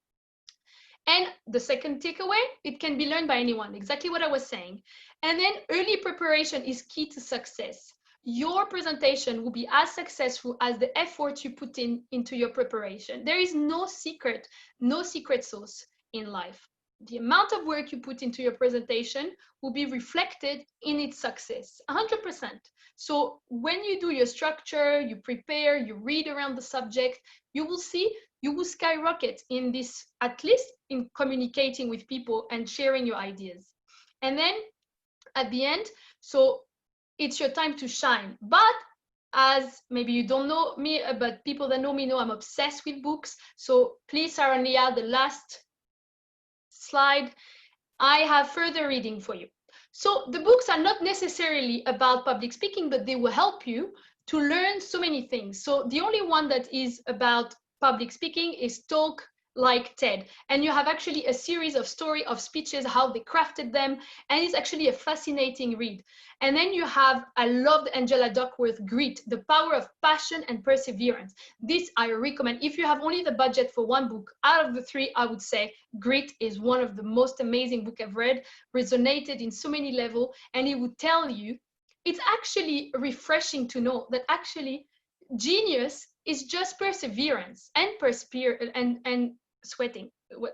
And the second takeaway, it can be learned by anyone, exactly what I was saying. And then early preparation is key to success. Your presentation will be as successful as the effort you put into your preparation. There is no secret sauce in life. The amount of work you put into your presentation will be reflected in its success, 100%. So when you do your structure, you prepare, you read around the subject, you will see you will skyrocket in this, at least in communicating with people and sharing your ideas. And then at the end, so it's your time to shine. But as maybe you don't know me, but people that know me know I'm obsessed with books. So please, Sarah and Leah, the last slide, I have further reading for you. So the books are not necessarily about public speaking, but they will help you to learn so many things. So the only one that is about public speaking is Talk Like TED. And you have actually a series of story of speeches, how they crafted them. And it's actually a fascinating read. And then you have, I loved Angela Duckworth, Grit, The Power of Passion and Perseverance. This I recommend. If you have only the budget for one book, out of the three, I would say Grit is one of the most amazing books I've read, resonated in so many levels, and it would tell you, it's actually refreshing to know that actually genius is just perseverance and sweating.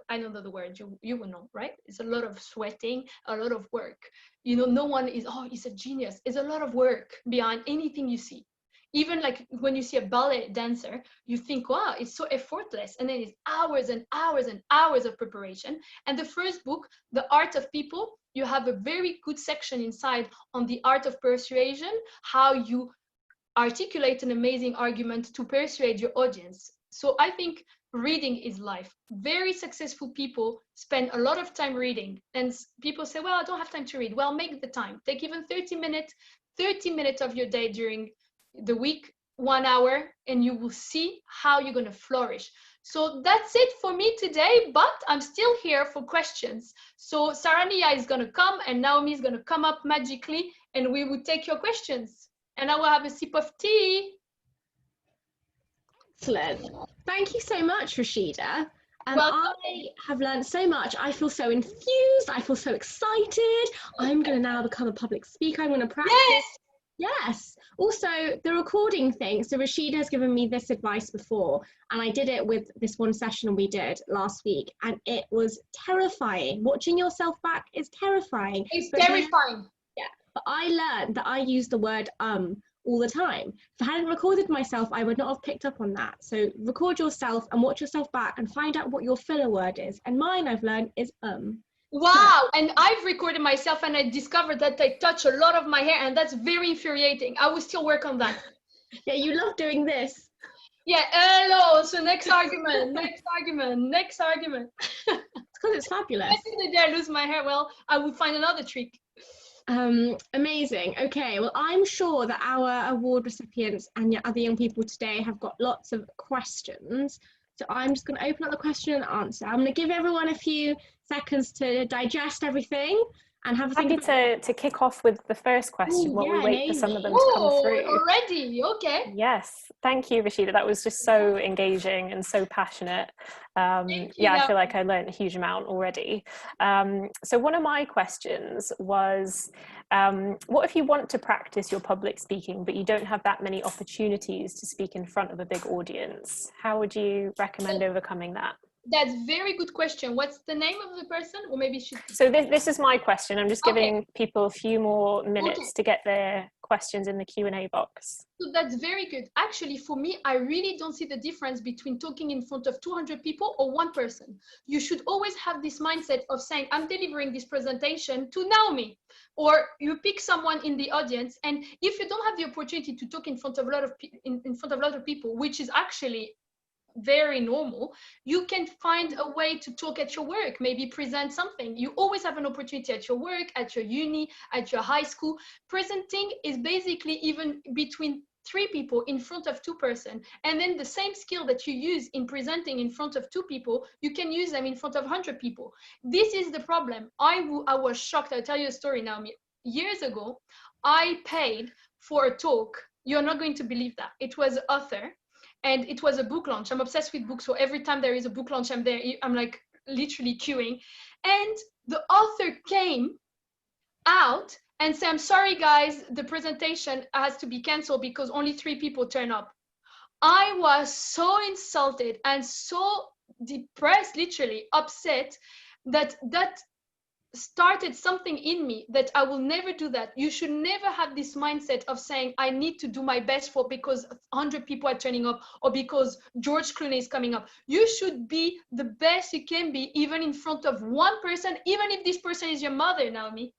I don't know the word, you will know, right? It's a lot of sweating, a lot of work. You know, no one is, oh, he's a genius. It's a lot of work behind anything you see. Even like when you see a ballet dancer, you think, wow, it's so effortless. And then it's hours and hours and hours of preparation. And the first book, The Art of People, you have a very good section inside on the art of persuasion, how you articulate an amazing argument to persuade your audience. So I think reading is life. Very successful people spend a lot of time reading. And people say, well, I don't have time to read. Well, make the time. Take even 30 minutes of your day during the week, 1 hour, and you will see how you're going to flourish. So that's it for me today, but I'm still here for questions. So Sarania is going to come and Naomi is going to come up magically and we will take your questions. And I will have a sip of tea. Excellent. Thank you so much, Rachida. I have learned so much. I feel so enthused. I feel so excited. I'm going to now become a public speaker. I'm going to practice. Yes. Also, the recording thing. So Rachida has given me this advice before, and I did it with this one session we did last week, and it was terrifying. Watching yourself back is terrifying. It's terrifying. Yeah. But I learned that I use the word all the time. If I hadn't recorded myself, I would not have picked up on that. So record yourself and watch yourself back and find out what your filler word is. And mine, I've learned, is Wow, and I've recorded myself and I discovered that I touch a lot of my hair, and that's very infuriating. I will still work on that. Yeah, you love doing this. Yeah, hello. So next argument, next argument. It's because it's fabulous. If the day I lose my hair, well, I will find another trick. Amazing. Okay, well, I'm sure that our award recipients and other young people today have got lots of questions. So I'm just going to open up the question and answer. I'm going to give everyone a few seconds to digest everything and have a think. Happy to kick off with the first question while we wait for some of them to come through. Already, okay. Yes, thank you, Rachida. That was just so engaging and so passionate. Yeah, I feel like I learned a huge amount already. So one of my questions was, what if you want to practice your public speaking, but you don't have that many opportunities to speak in front of a big audience? How would you recommend overcoming that? That's a very good question. What's the name of the person? Or maybe she... So this is my question. I'm just giving people a few more minutes to get their questions in the Q&A box. So that's very good. Actually, for me, I really don't see the difference between talking in front of 200 people or one person. You should always have this mindset of saying, I'm delivering this presentation to Naomi, or you pick someone in the audience. And if you don't have the opportunity to talk in front of a lot of people, which is actually very normal, you can find a way to talk at your work, maybe present something. You always have an opportunity at your work, at your uni, at your high school. Presenting is basically even between 3 people in front of 2 persons, and then the same skill that you use in presenting in front of 2 people, you can use them in front of 100 people. This is the problem. I was shocked. I'll tell you a story now. Years ago, I paid for a talk. You're not going to believe that. It was an author, and it was a book launch. I'm obsessed with books, so every time there is a book launch, I'm there. I'm like literally queuing. And the author came out and said, I'm sorry, guys, the presentation has to be canceled because only 3 people turn up. I was so insulted and so depressed, literally upset, that started something in me that I will never do that. You should never have this mindset of saying, I need to do my best because 100 people are turning up or because George Clooney is coming up. You should be the best you can be, even in front of one person, even if this person is your mother, Naomi.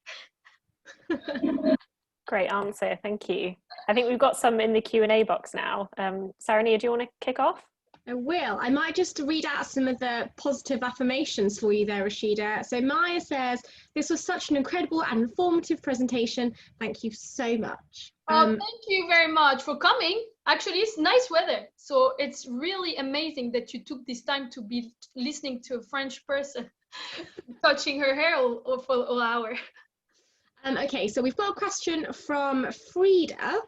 Great answer, thank you. I think we've got some in the Q&A box now. Sarania, do you want to kick off? I will. I might just read out some of the positive affirmations for you there, Rachida. So Maya says, this was such an incredible and informative presentation. Thank you so much. Thank you very much for coming. Actually, it's nice weather. So it's really amazing that you took this time to be listening to a French person touching her hair for an hour. Okay, so we've got a question from Frida.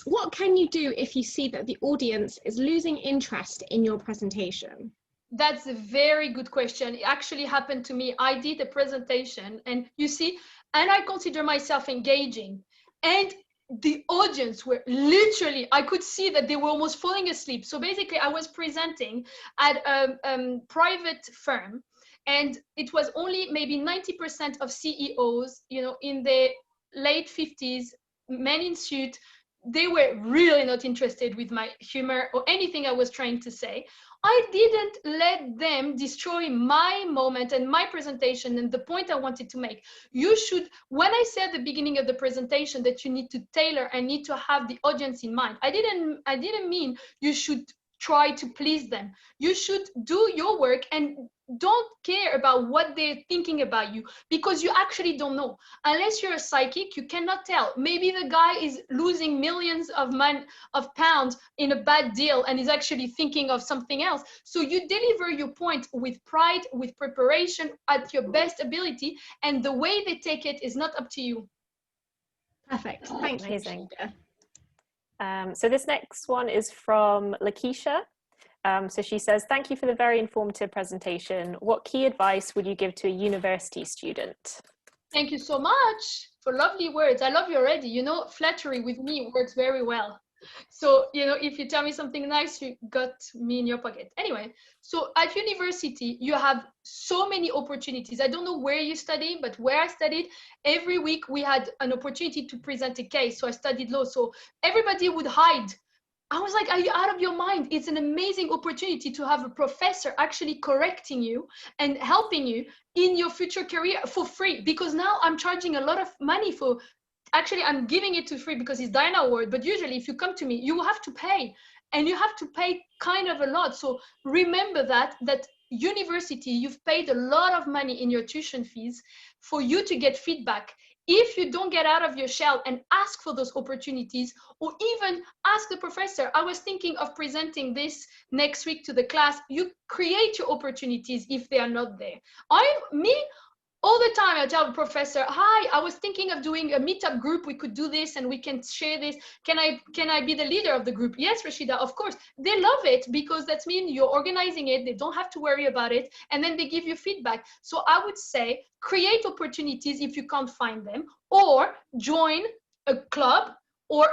What can you do if you see that the audience is losing interest in your presentation? That's a very good question. It actually happened to me. I did a presentation and you see, and I consider myself engaging. And the audience were literally, I could see that they were almost falling asleep. So basically I was presenting at a private firm, and it was only maybe 90% of CEOs, you know, in their late 50s, men in suit. They were really not interested with my humor or anything I was trying to say. I didn't let them destroy my moment and my presentation and the point I wanted to make. You should, when I said at the beginning of the presentation that you need to tailor and need to have the audience in mind, I didn't mean you should try to please them. You should do your work and don't care about what they're thinking about you, because you actually don't know. Unless you're a psychic, you cannot tell. Maybe the guy is losing millions of pounds in a bad deal and is actually thinking of something else. So you deliver your point with pride, with preparation, at your best ability, and the way they take it is not up to you. Perfect. Thank you. So this next one is from Lakeisha. So she says, thank you for the very informative presentation. What key advice would you give to a university student? Thank you so much for lovely words. I love you already. You know, flattery with me works very well. So, you know, if you tell me something nice, you got me in your pocket. Anyway, so at university, you have so many opportunities. I don't know where you study, but where I studied, every week we had an opportunity to present a case. So I studied law. So everybody would hide. I was like, are you out of your mind? It's an amazing opportunity to have a professor actually correcting you and helping you in your future career for free, because now I'm charging a lot of money for, actually I'm giving it to free because it's Diana Award, but usually if you come to me, you will have to pay, and you have to pay kind of a lot. So remember that university, you've paid a lot of money in your tuition fees for you to get feedback. If you don't get out of your shell and ask for those opportunities, or even ask the professor, I was thinking of presenting this next week to the class, you create your opportunities if they are not there. All the time I tell the professor, hi, I was thinking of doing a meetup group. We could do this and we can share this. Can I be the leader of the group? Yes, Rachida, of course. They love it because that means you're organizing it. They don't have to worry about it. And then they give you feedback. So I would say create opportunities if you can't find them, or join a club, or,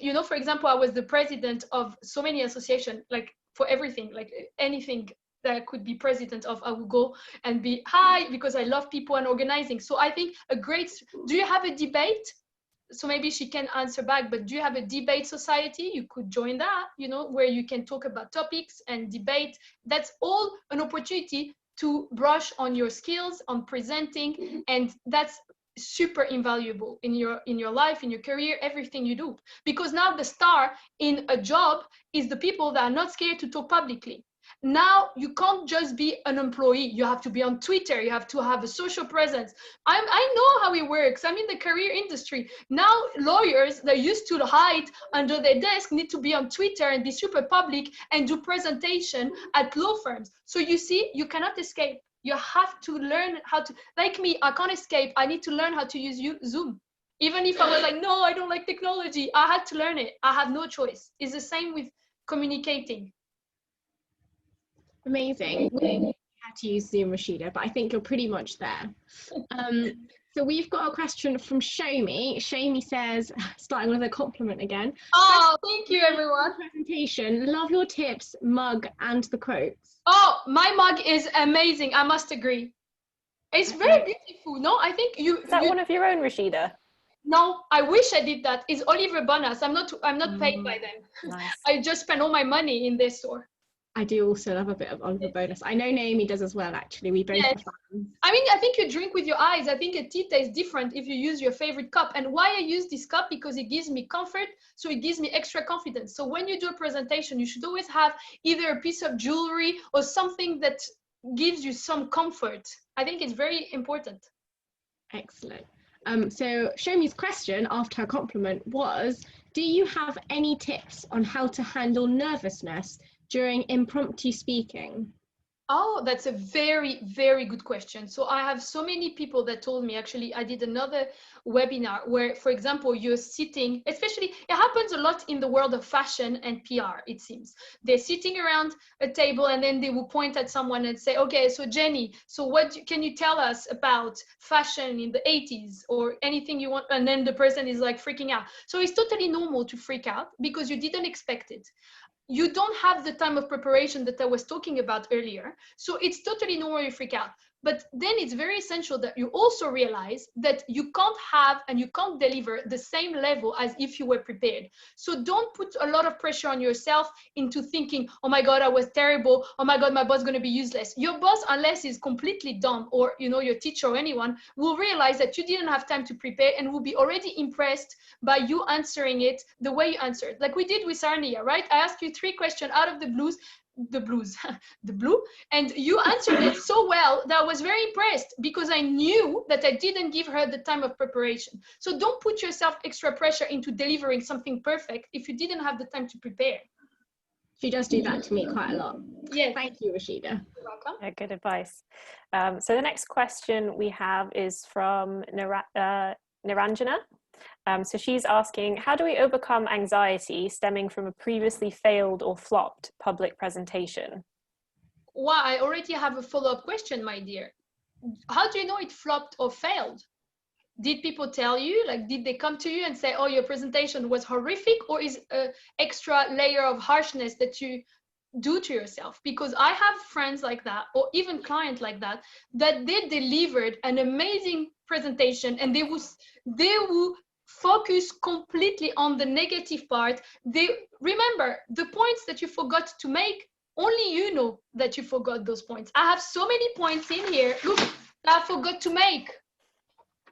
you know, for example, I was the president of so many associations, like for everything, like anything that I could be president of, I would go and be hi, because I love people and organizing. So I think do you have a debate? So maybe she can answer back, but do you have a debate society? You could join that, you know, where you can talk about topics and debate. That's all an opportunity to brush on your skills, on presenting, and that's super invaluable in your life, in your career, everything you do. Because now the star in a job is the people that are not scared to talk publicly. Now you can't just be an employee. You have to be on Twitter. You have to have a social presence. I know how it works. I'm in the career industry. Now lawyers that used to hide under their desk need to be on Twitter and be super public and do presentation at law firms. So you see, you cannot escape. You have to learn how to, like me, I can't escape. I need to learn how to use Zoom. Even if I was like, no, I don't like technology, I had to learn it. I have no choice. It's the same with communicating. Amazing. We had to use Zoom, Rachida, but I think you're pretty much there. So we've got a question from Shomi. Shomi says, starting with a compliment again. Oh, thank you, everyone. Presentation. Love your tips, mug, and the quotes. Oh, my mug is amazing. I must agree. It's very beautiful. No, I think Is that one of your own, Rachida? No, I wish I did that. It's Oliver Bonas. I'm not paid by them. Nice. I just spend all my money in this store. I do also love a bit of Oliver bonus. I know Naomi does as well, actually. We both are fans. I mean, I think you drink with your eyes. I think a tea tastes different if you use your favorite cup. And why I use this cup? Because it gives me comfort, so it gives me extra confidence. So when you do a presentation, you should always have either a piece of jewelry or something that gives you some comfort. I think it's very important. Excellent. So Shomi's question after her compliment was, do you have any tips on how to handle nervousness during impromptu speaking? Oh, that's a very, very good question. So I have so many people that told me, actually, I did another webinar where, for example, you're sitting, especially, it happens a lot in the world of fashion and PR, it seems. They're sitting around a table and then they will point at someone and say, okay, so Jenny, so what can you tell us about fashion in the 80s or anything you want? And then the person is like freaking out. So it's totally normal to freak out because you didn't expect it. You don't have the time of preparation that I was talking about earlier. So it's totally normal you freak out. But then it's very essential that you also realize that you can't have and you can't deliver the same level as if you were prepared. So don't put a lot of pressure on yourself into thinking, oh my God, I was terrible. Oh my God, my boss is going to be useless. Your boss, unless he's completely dumb, or your teacher or anyone, will realize that you didn't have time to prepare and will be already impressed by you answering it the way you answered. Like we did with Sarnia, right? I asked you 3 questions out of the blue, and you answered it so well that I was very impressed because I knew that I didn't give her the time of preparation. So don't put yourself extra pressure into delivering something perfect if you didn't have the time to prepare. She does do that to me quite a lot. Yes. Thank you, Rachida. You're welcome. Yeah, good advice. So the next question we have is from Niranjana. So she's asking, how do we overcome anxiety stemming from a previously failed or flopped public presentation? Well, I already have a follow-up question, my dear. How do you know it flopped or failed? Did people tell you? Like, did they come to you and say, oh, your presentation was horrific? Or is an extra layer of harshness that you do to yourself? Because I have friends like that, or even clients like that they delivered an amazing presentation and they will focus completely on the negative part. They remember the points that you forgot to make. Only you know that you forgot those points. I have so many points in here, look, that I forgot to make.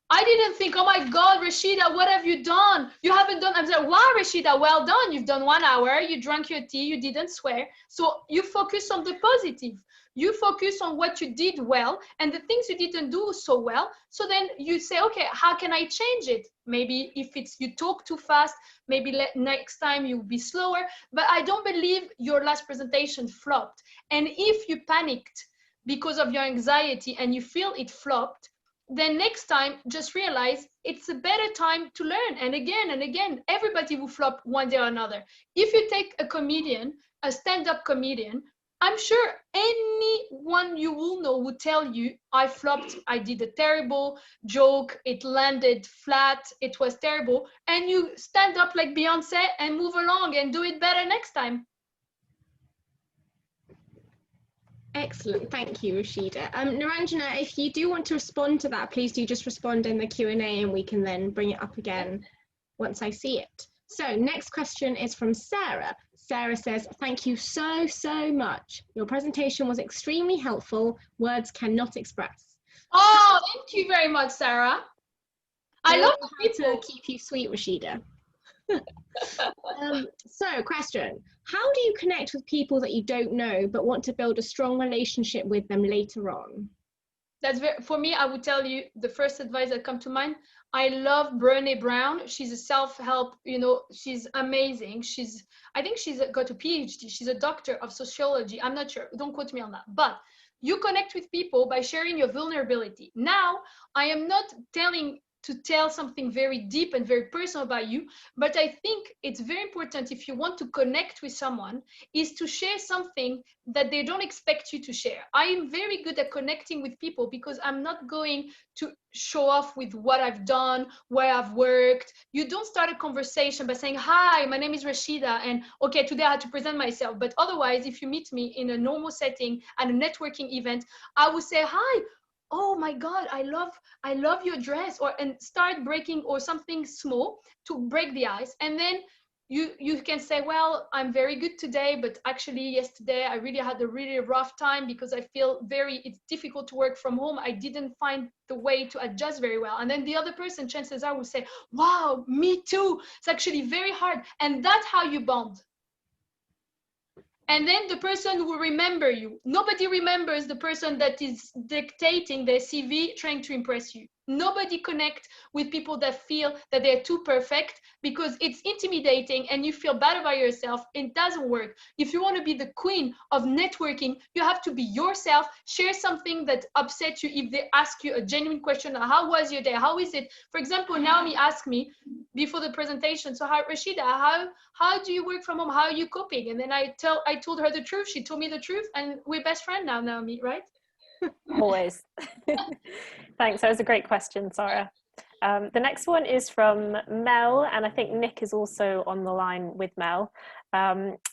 I didn't think, oh my God, Rachida, what have you done? You haven't done. I'm like, wow, Rachida, well done. You've done 1 hour. You drank your tea. You didn't swear. So you focus on the positive. You focus on what you did well and the things you didn't do so well. So then you say, okay, how can I change it? Maybe if it's you talk too fast, maybe next time you'll be slower. But I don't believe your last presentation flopped. And if you panicked because of your anxiety and you feel it flopped, then next time, just realize it's a better time to learn. And again, everybody will flop one day or another. If you take a comedian, a stand-up comedian, I'm sure anyone you will know will tell you, I flopped, I did a terrible joke, it landed flat, it was terrible. And you stand up like Beyonce and move along and do it better next time. Excellent, thank you, Rachida. Niranjana, if you do want to respond to that, please do just respond in the Q&A and we can then bring it up again once I see it. So next question is from Sarah. Sarah says, thank you so much. Your presentation was extremely helpful. Words cannot express. Oh, thank you very much, Sarah. I love to keep you sweet, Rachida. So question, how do you connect with people that you don't know but want to build a strong relationship with them later on? That's for me, I would tell you the first advice that comes to mind. I love Brené Brown. She's a self-help, she's amazing. I think she's got a PhD. She's a doctor of sociology. I'm not sure. Don't quote me on that. But you connect with people by sharing your vulnerability. Now, I am not telling to tell something very deep and very personal about you, but I think it's very important if you want to connect with someone is to share something that they don't expect you to share. I am very good at connecting with people because I'm not going to show off with what I've done, where I've worked. You don't start a conversation by saying, hi, my name is Rachida, and okay, today I had to present myself. But otherwise, if you meet me in a normal setting at a networking event, I would say, hi, oh my God, I love your dress, and start breaking or something small to break the ice. And then you can say, well, I'm very good today, but actually yesterday I really had a really rough time because I feel it's difficult to work from home. I didn't find the way to adjust very well. And then the other person, chances are, will say, wow, me too. It's actually very hard. And that's how you bond. And then the person will remember you. Nobody remembers the person that is dictating their CV trying to impress you. Nobody connects with people that feel that they're too perfect, because it's intimidating and you feel bad about yourself. It doesn't work. If you want to be the queen of networking, you have to be yourself. Share something that upsets you. If they ask you a genuine question, how was your day? How is it? For example, Naomi asked me before the presentation, so Rachida, how do you work from home? How are you coping? And then I told her the truth. She told me the truth, and we're best friends now, Naomi, right? Always. Thanks. That was a great question, Sarah. The next one is from Mel, and I think Nick is also on the line with Mel.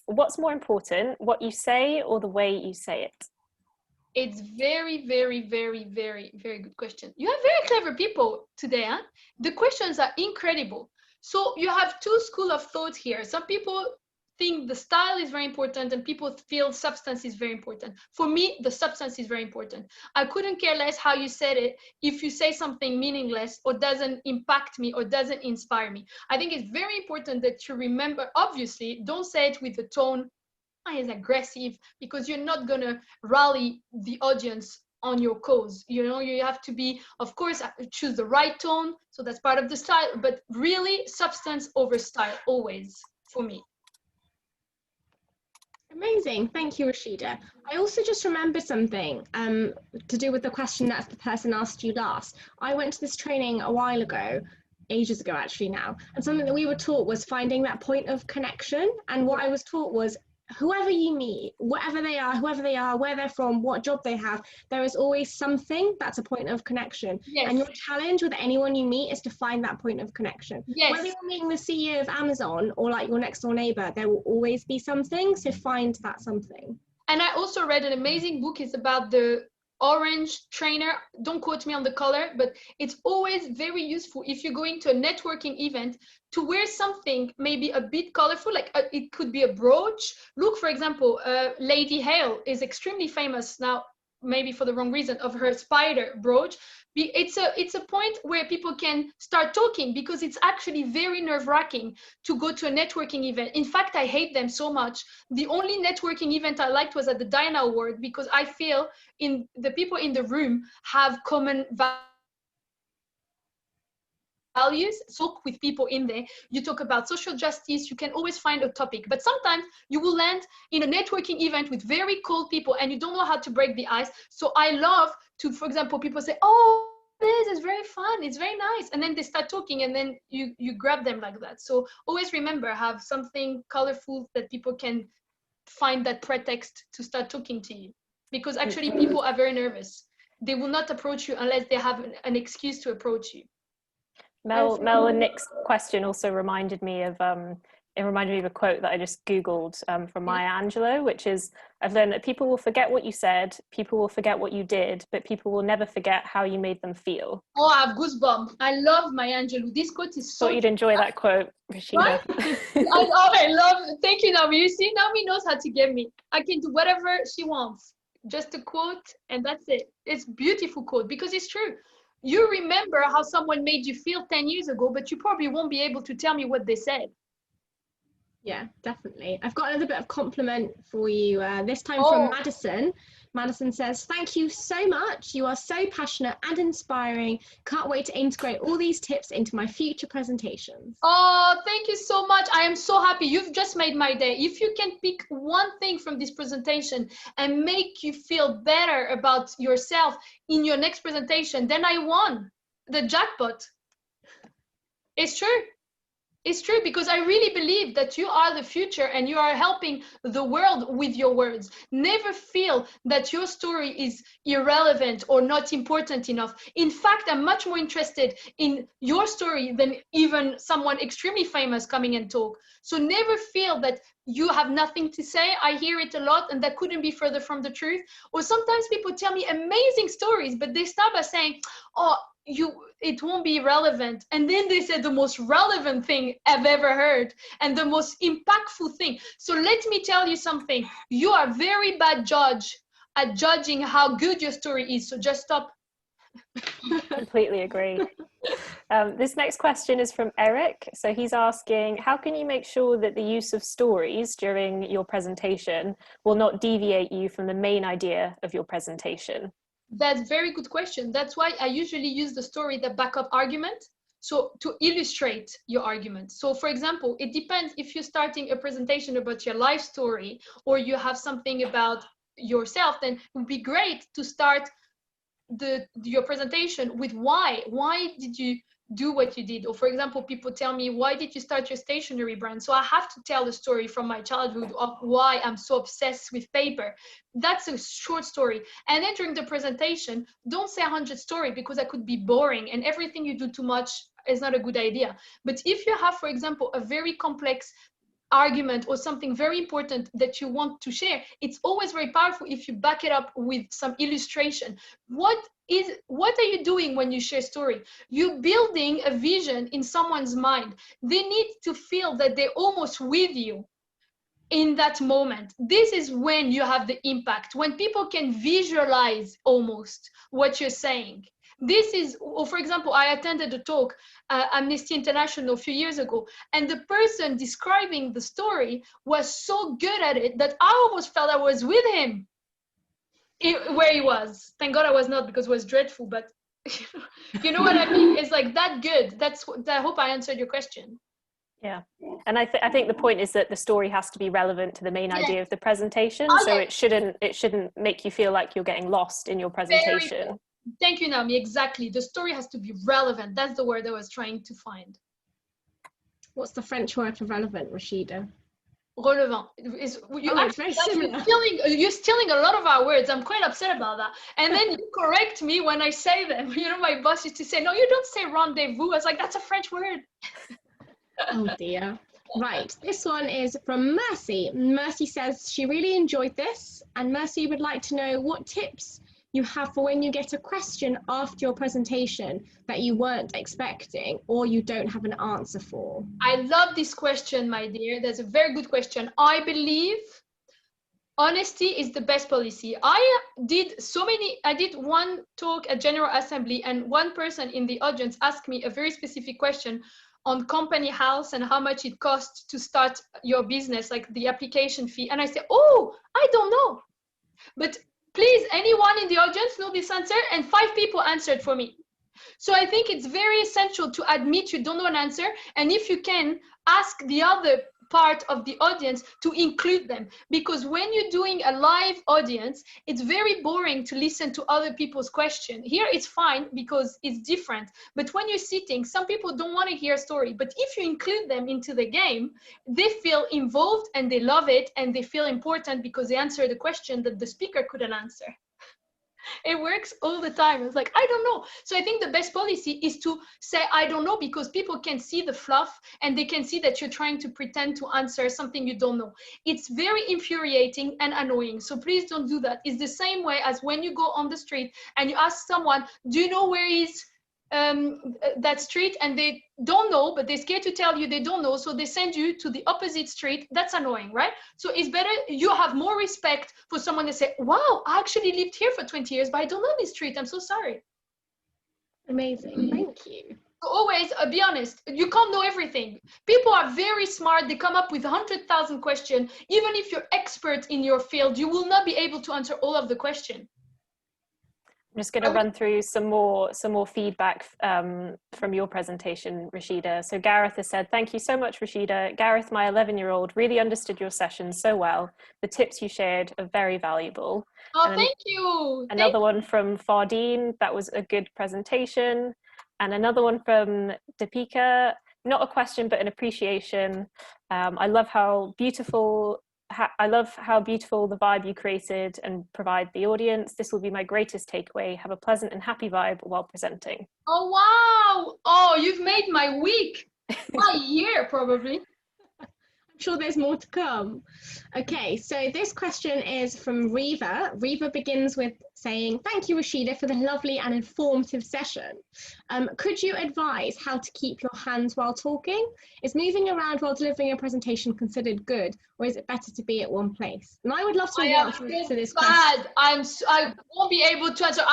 What's more important, what you say or the way you say it? It's very, very, very, very, very good question. You have very clever people today, huh? The questions are incredible. So you have two schools of thought here. Some people think the style is very important and people feel substance is very important. For me, the substance is very important. I couldn't care less how you said it if you say something meaningless or doesn't impact me or doesn't inspire me. I think it's very important that you remember, obviously, don't say it with the tone is aggressive, because you're not going to rally the audience on your cause. You know, you have to be, of course, choose the right tone. So that's part of the style, but really substance over style, always, for me. Amazing. Thank you, Rachida. I also just remembered something to do with the question that the person asked you last. I went to this training a while ago, ages ago actually now, and something that we were taught was finding that point of connection. And what I was taught was, whoever you meet, whoever they are, where they're from, what job they have, there is always something that's a point of connection. Yes. And your challenge with anyone you meet is to find that point of connection. Yes. Whether you're meeting the CEO of Amazon or like your next door neighbor, there will always be something, so find that something. And I also read an amazing book. It's about the orange trainer. Don't quote me on the color, but it's always very useful if you're going to a networking event to wear something maybe a bit colorful, like it could be a brooch. Look, for example, Lady Hale is extremely famous now, maybe for the wrong reason, of her spider brooch. It's a point where people can start talking, because it's actually very nerve-wracking to go to a networking event. In fact, I hate them so much. The only networking event I liked was at the Diana Award, because I feel the people in the room have common values. Talk with people in there. You talk about social justice. You can always find a topic, but sometimes you will land in a networking event with very cold people and you don't know how to break the ice. So I love to, for example, people say, oh, this is very fun, it's very nice, and then they start talking, and then you grab them like that. So always remember, have something colorful that people can find that pretext to start talking to you, because actually people are very nervous. They will not approach you unless they have an excuse to approach you. Mel and Nick's question also reminded me of a quote that I just Googled from Maya Angelou, which is, I've learned that people will forget what you said, people will forget what you did, but people will never forget how you made them feel. Oh, I have goosebumps. I love Maya Angelou. This quote is so... Thought you'd enjoy that quote, Rachida. Right? I love it. Thank you, Naomi. You see, Naomi knows how to get me. I can do whatever she wants. Just a quote, and that's it. It's a beautiful quote, because it's true. You remember how someone made you feel 10 years ago, but you probably won't be able to tell me what they said. Yeah, definitely. I've got another bit of compliment for you, this time from Madison. Madison says, thank you so much. You are so passionate and inspiring. Can't wait to integrate all these tips into my future presentations. Oh, thank you so much. I am so happy. You've just made my day. If you can pick one thing from this presentation and make you feel better about yourself in your next presentation, then I won the jackpot. It's true. It's true, because I really believe that you are the future and you are helping the world with your words. Never feel that your story is irrelevant or not important enough. In fact, I'm much more interested in your story than even someone extremely famous coming and talk. So never feel that you have nothing to say. I hear it a lot, and that couldn't be further from the truth. Or sometimes people tell me amazing stories, but they start by saying, oh, it won't be relevant. And then they said the most relevant thing I've ever heard and the most impactful thing. So let me tell you something. You are a very bad judge at judging how good your story is. So just stop. Completely agree. This next question is from Eric. So he's asking, how can you make sure that the use of stories during your presentation will not deviate you from the main idea of your presentation? That's a very good question. That's why I usually use the story that backup argument. So to illustrate your argument. So for example, it depends if you're starting a presentation about your life story or you have something about yourself, then it would be great to start your presentation with why did you do what you did. Or for example, people tell me, why did you start your stationery brand? So I have to tell the story from my childhood of why I'm so obsessed with paper. That's a short story. And then during the presentation, don't say 100 stories because that could be boring, and everything you do too much is not a good idea. But if you have, for example, a very complex argument or something very important that you want to share, it's always very powerful if you back it up with some illustration. What are you doing when you share story? You're building a vision in someone's mind. They need to feel that they're almost with you in that moment. This is when you have the impact, when people can visualize almost what you're saying. This is, or for example, I attended a talk, Amnesty International, a few years ago, and the person describing the story was so good at it that I almost felt I was with him where he was. Thank God I was not, because it was dreadful, but you know what I mean? It's like that good. I hope I answered your question. Yeah, and I think the point is that the story has to be relevant to the main idea of the presentation, so it shouldn't make you feel like you're getting lost in your presentation. Cool. Thank you, Naomi. Exactly. The story has to be relevant. That's the word I was trying to find. What's the French word for relevant, Rachida? Relevant. It's very similar. You're stealing a lot of our words. I'm quite upset about that. And then you correct me when I say them. You know, my boss used to say, no, you don't say rendezvous. I was like, that's a French word. Oh dear. Right, this one is from Mercy. Mercy says she really enjoyed this, and Mercy would like to know what tips you have for when you get a question after your presentation that you weren't expecting or you don't have an answer for. I love this question, my dear. That's a very good question. I believe honesty is the best policy. I did one talk at General Assembly, and one person in the audience asked me a very specific question on company house and how much it costs to start your business, like the application fee. And I said, oh, I don't know. But please, anyone in the audience know this answer? And 5 people answered for me. So I think it's very essential to admit you don't know an answer. And if you can, ask the other part of the audience to include them. Because when you're doing a live audience, it's very boring to listen to other people's questions. Here it's fine because it's different. But when you're sitting, some people don't want to hear a story. But if you include them into the game, they feel involved and they love it and they feel important because they answered the question that the speaker couldn't answer. It works all the time. It's like, I don't know. So I think the best policy is to say, I don't know, because people can see the fluff and they can see that you're trying to pretend to answer something you don't know. It's very infuriating and annoying. So please don't do that. It's the same way as when you go on the street and you ask someone, do you know where is that street? And they don't know, but they're scared to tell you they don't know, so they send you to the opposite street. That's annoying, right? So it's better you have more respect for someone that say, wow, I actually lived here for 20 years, but I don't know this street, I'm so sorry. Amazing, thank you. So always be honest. You can't know everything. People are very smart. They come up with 100,000 questions. Even if you're expert in your field, you will not be able to answer all of the questions. I'm just going to run through some more feedback from your presentation, Rachida. So Gareth has said, thank you so much, Rachida. Gareth, my 11-year-old, really understood your session so well. The tips you shared are very valuable. Oh, thank you. Another one from Fardine, that was a good presentation. And another one from Deepika, not a question, but an appreciation. I love how beautiful the vibe you created and provide the audience. This will be my greatest takeaway. Have a pleasant and happy vibe while presenting. Oh, wow. Oh, you've made my week. My year, probably. I'm sure there's more to come. Okay, so this question is from Reva. Reva begins with saying, thank you, Rachida, for the lovely and informative session. Could you advise how to keep your hands while talking? Is moving around while delivering a presentation considered good, or is it better to be at one place? And I would love to know the answer to this question. I won't be able to answer.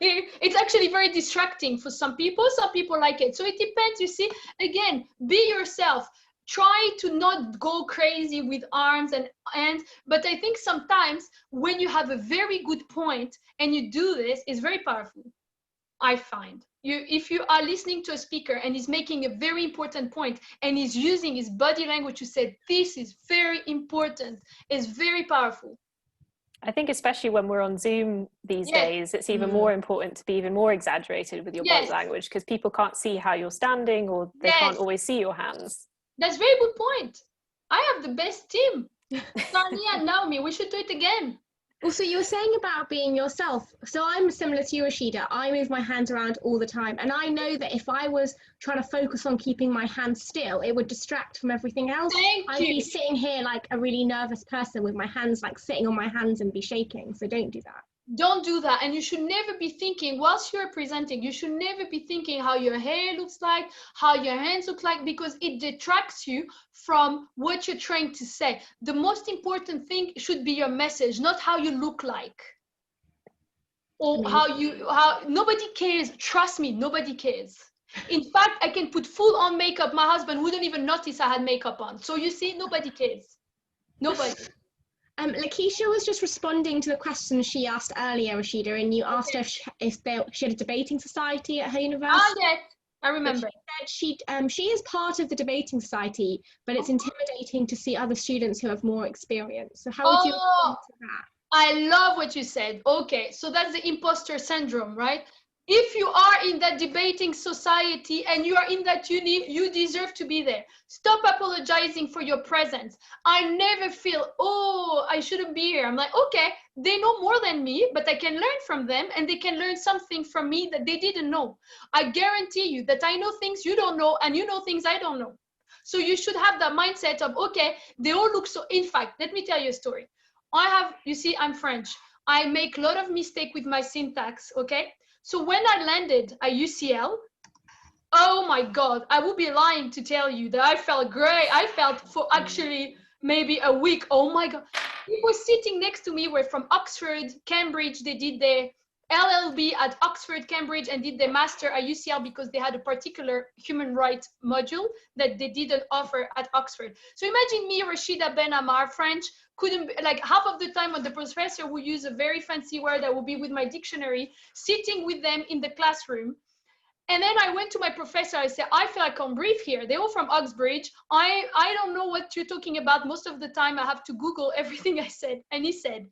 It's actually very distracting for some people. Some people like it. So it depends, you see. Again, be yourself. Try to not go crazy with arms and hands, but I think sometimes when you have a very good point and you do this, it's very powerful. I find if you are listening to a speaker and he's making a very important point and he's using his body language to say this is very important, it's very powerful. I think especially when we're on Zoom these days, it's even more important to be even more exaggerated with your body language, because people can't see how you're standing, or they can't always see your hands. That's a very good point. I have the best team. Sani and Naomi, we should do it again. Also, you were saying about being yourself. So I'm similar to you, Rachida. I move my hands around all the time. And I know that if I was trying to focus on keeping my hands still, it would distract from everything else. I'd be sitting here like a really nervous person with my hands like sitting on my hands and be shaking. So don't do that. Don't do that. And you should never be thinking, whilst you're presenting, you should never be thinking how your hair looks like, how your hands look like, because it detracts you from what you're trying to say. The most important thing should be your message, not how you look like. Or how nobody cares. Trust me, nobody cares. In fact, I can put full on makeup. My husband wouldn't even notice I had makeup on. So you see, nobody cares. Nobody. Lakeisha was just responding to the question she asked earlier, Rachida, and you asked her if she had a debating society at her university. Oh, yes, I remember. She said she is part of the debating society, but it's intimidating to see other students who have more experience. So how would you respond to that? I love what you said. Okay, so that's the imposter syndrome, right? If you are in that debating society and you are in that uni, you deserve to be there. Stop apologizing for your presence. I never feel, oh, I shouldn't be here. I'm like, okay, they know more than me, but I can learn from them and they can learn something from me that they didn't know. I guarantee you that I know things you don't know and you know things I don't know. So you should have that mindset of, okay, they all look so, in fact, let me tell you a story. You see, I'm French. I make a lot of mistakes with my syntax, okay? So when I landed at UCL, oh my God, I would be lying to tell you that I felt great. I felt for actually maybe a week. Oh my God. People sitting next to me were from Oxford, Cambridge. They did their LLB at Oxford, Cambridge, and did their master at UCL because they had a particular human rights module that they didn't offer at Oxford. So imagine me, Rachida Benamar, French, couldn't, like half of the time when the professor would use a very fancy word, I would be with my dictionary, sitting with them in the classroom. And then I went to my professor, I said, I feel I can't breathe here. They're all from Oxbridge. I don't know what you're talking about. Most of the time I have to Google everything I said. And he said,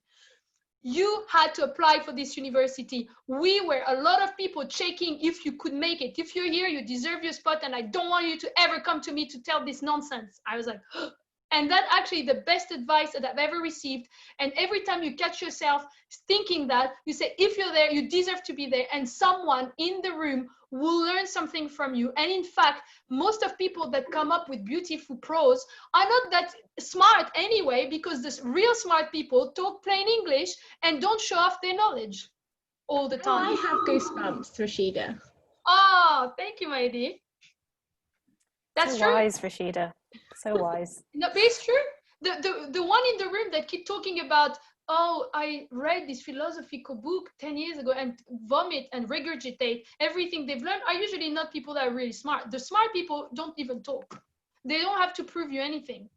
you had to apply for this university. We were a lot of people checking if you could make it. If you're here, you deserve your spot. And I don't want you to ever come to me to tell this nonsense. I was like, and that's actually the best advice that I've ever received. And every time you catch yourself thinking that, you say, if you're there, you deserve to be there. And someone in the room will learn something from you. And in fact, most of people that come up with beautiful prose are not that smart anyway, because the real smart people talk plain English and don't show off their knowledge all the time. I have goosebumps, Rachida. Oh, thank you, my dear. That's so true. Wise, Rachida. So wise. No, but it's true. The one in the room that keep talking about, oh, I read this philosophical book 10 years ago and vomit and regurgitate everything they've learned are usually not people that are really smart. The smart people don't even talk. They don't have to prove you anything.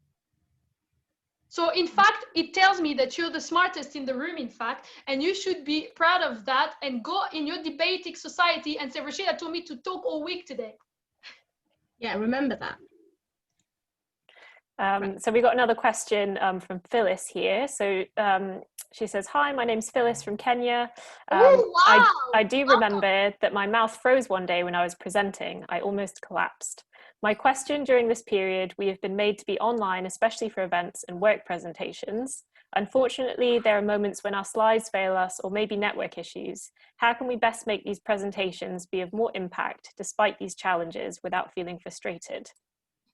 So in fact, it tells me that you're the smartest in the room, in fact, and you should be proud of that and go in your debating society and say, Rachida told me to talk all week today. Yeah, remember that. So we got another question from Phyllis here. So she says, hi, my name's Phyllis from Kenya. Oh, wow. I do remember that my mouth froze one day when I was presenting. I almost collapsed. My question: during this period, we have been made to be online, especially for events and work presentations. Unfortunately, there are moments when our slides fail us or maybe network issues. How can we best make these presentations be of more impact despite these challenges without feeling frustrated?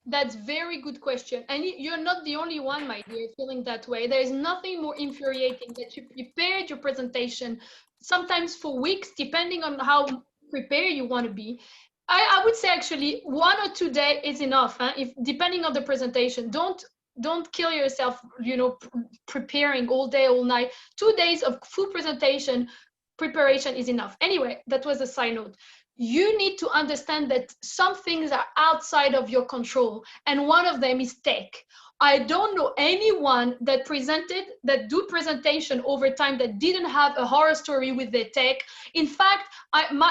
That's very good question. And you're not the only one, my dear, feeling that way. There is nothing more infuriating that you prepared your presentation, sometimes for weeks, depending on how prepared you want to be. I would say actually 1 or 2 days is enough. Huh? If depending on the presentation, don't kill yourself, preparing all day, all night. 2 days of full presentation preparation is enough. Anyway, that was a side note. You need to understand that some things are outside of your control, and one of them is tech. I don't know anyone that do presentation over time that didn't have a horror story with their tech. In fact,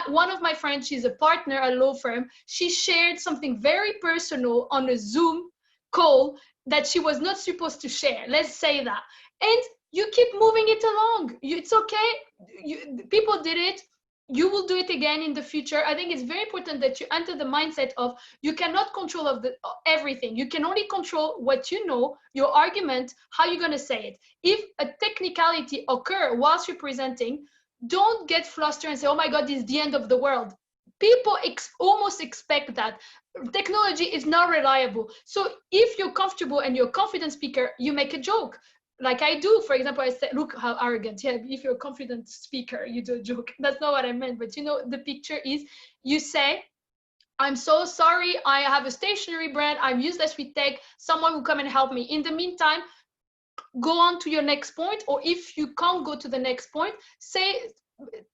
one of my friends, she's a partner at a law firm, she shared something very personal on a Zoom call that she was not supposed to share. Let's say that. And you keep moving it along. It's okay. People did it. You will do it again in the future. I think it's very important that you enter the mindset of you cannot control everything. You can only control what you know, your argument, how you're going to say it. If a technicality occur whilst you're presenting, don't get flustered and say, oh my God, this is the end of the world. People almost expect that. Technology is not reliable. So if you're comfortable and you're a confident speaker, you make a joke. Like I do, for example, I say, look how arrogant. Yeah, if you're a confident speaker, you do a joke. That's not what I meant. But the picture is, you say, I'm so sorry, I have a stationery brand, I'm useless with tech, someone will come and help me. In the meantime, go on to your next point, or if you can't go to the next point,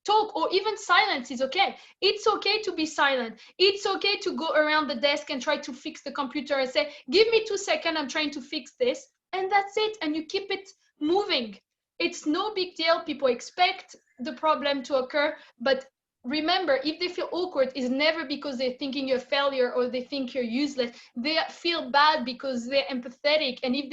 talk, or even silence is okay. It's okay to be silent. It's okay to go around the desk and try to fix the computer and say, give me 2 seconds, I'm trying to fix this. And that's it. And you keep it moving. It's no big deal. People expect the problem to occur. But remember, if they feel awkward, it's never because they're thinking you're a failure or they think you're useless. They feel bad because they're empathetic. And if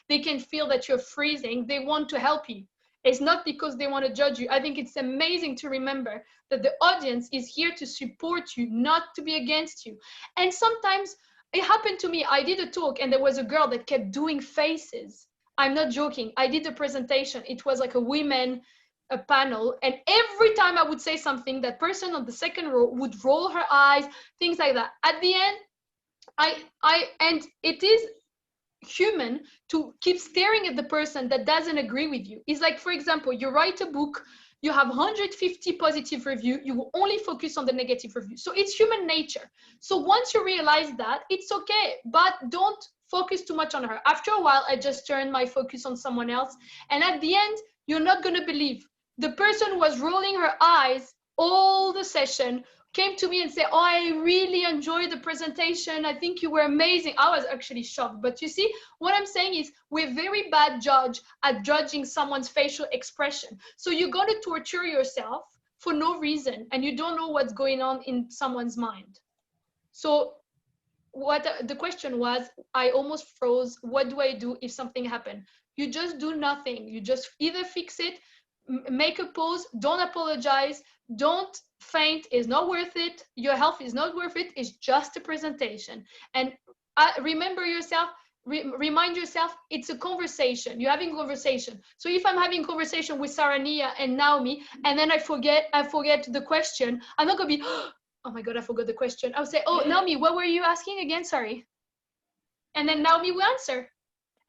they can feel that you're freezing, they want to help you. It's not because they want to judge you. I think it's amazing to remember that the audience is here to support you, not to be against you. And sometimes it happened to me. I did a talk and there was a girl that kept doing faces. I'm not joking. I did a presentation. It was like a panel. And every time I would say something, that person on the second row would roll her eyes, things like that. At the end, and it is human to keep staring at the person that doesn't agree with you. It's like, for example, you write a book, you have 150 positive reviews, you will only focus on the negative review. So it's human nature. So once you realize that, it's okay, but don't focus too much on her. After a while, I just turned my focus on someone else. And at the end, you're not going to believe, the person was rolling her eyes all the session, came to me and said, oh, I really enjoyed the presentation. I think you were amazing. I was actually shocked. But you see, what I'm saying is we're very bad judge at judging someone's facial expression. So you're going to torture yourself for no reason, and you don't know what's going on in someone's mind. So what the question was, I almost froze. What do I do if something happened? You just do nothing. You just either fix it, make a pause, don't apologize, don't faint, is not worth it, your health is not worth it, it's just a presentation. And remember yourself, remind yourself, it's a conversation, you're having a conversation. So if I'm having a conversation with Sarania and Naomi, and then I forget the question, I'm not gonna be, oh my God, I forgot the question. I'll say, oh, Naomi, what were you asking again? Sorry. And then Naomi will answer.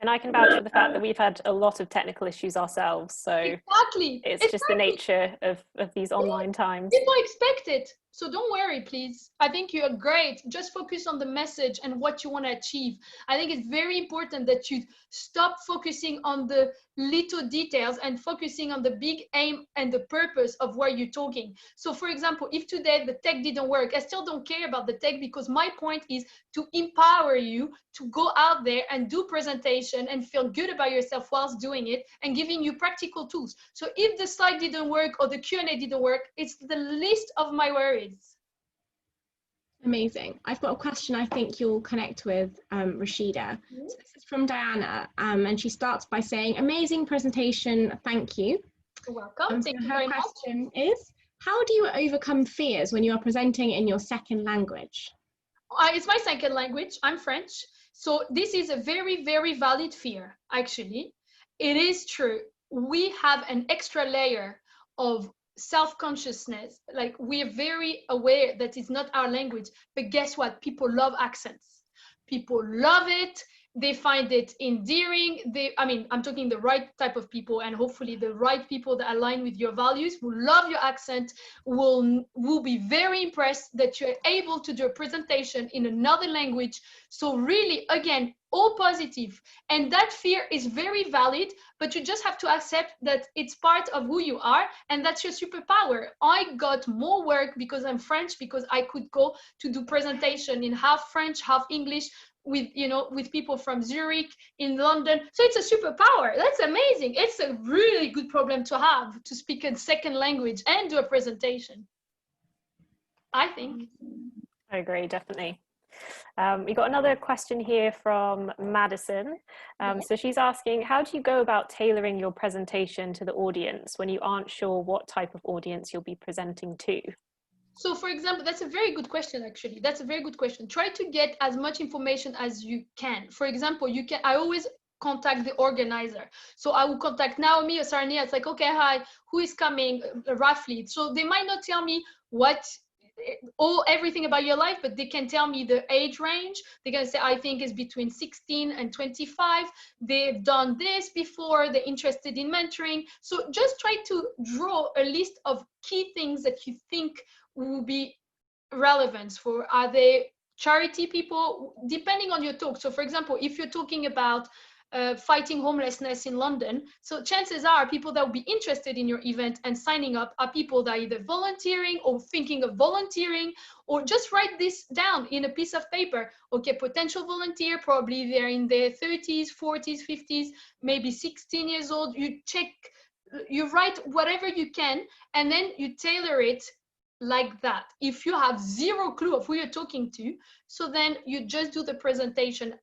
And I can vouch for the fact that we've had a lot of technical issues ourselves. So exactly. It's just the nature of these online times. People expect it. So don't worry, please. I think you're great. Just focus on the message and what you want to achieve. I think it's very important that you stop focusing on the little details and focusing on the big aim and the purpose of where you're talking. So for example, if today the tech didn't work, I still don't care about the tech, because my point is to empower you to go out there and do presentation and feel good about yourself whilst doing it, and giving you practical tools. So if the slide didn't work or the Q&A didn't work, it's the least of my worries. Amazing. I've got a question I think you'll connect with, Rachida. So this is from Diana, and she starts by saying, amazing presentation, thank you. You're welcome. So her question is, how do you overcome fears when you are presenting in your second language? It's my second language. I'm French. So this is a very, very valid fear, actually. It is true. We have an extra layer of self-consciousness. Like, we are very aware that it's not our language, but guess what? People love accents. People love it. They find it endearing. I'm talking the right type of people, and hopefully the right people that align with your values, who love your accent, will be very impressed that you're able to do a presentation in another language. So really, again, all positive. And that fear is very valid, but you just have to accept that it's part of who you are, and that's your superpower. I got more work because I'm French, because I could go to do presentation in half French, half English, with people from Zurich, in London. So it's a superpower. That's amazing. It's a really good problem to have, to speak a second language and do a presentation, I think. I agree, definitely. We got another question here from Madison. So she's asking, how do you go about tailoring your presentation to the audience when you aren't sure what type of audience you'll be presenting to? So for example, that's a very good question, actually. That's a very good question. Try to get as much information as you can. For example, I always contact the organizer. So I will contact Naomi or Sarnia. It's like, okay, hi, who is coming roughly? So they might not tell me everything about your life, but they can tell me the age range. They're going to say, I think it's between 16 and 25. They've done this before. They're interested in mentoring. So just try to draw a list of key things that you think will be relevant for. Are they charity people? Depending on your talk. So for example, if you're talking about fighting homelessness in London, so chances are people that will be interested in your event and signing up are people that are either volunteering or thinking of volunteering, or just write this down in a piece of paper. Okay, potential volunteer, probably they're in their 30s, 40s, 50s, maybe 16 years old. You write whatever you can, and then you tailor it like that. If you have zero clue of who you're talking to, so then you just do the presentation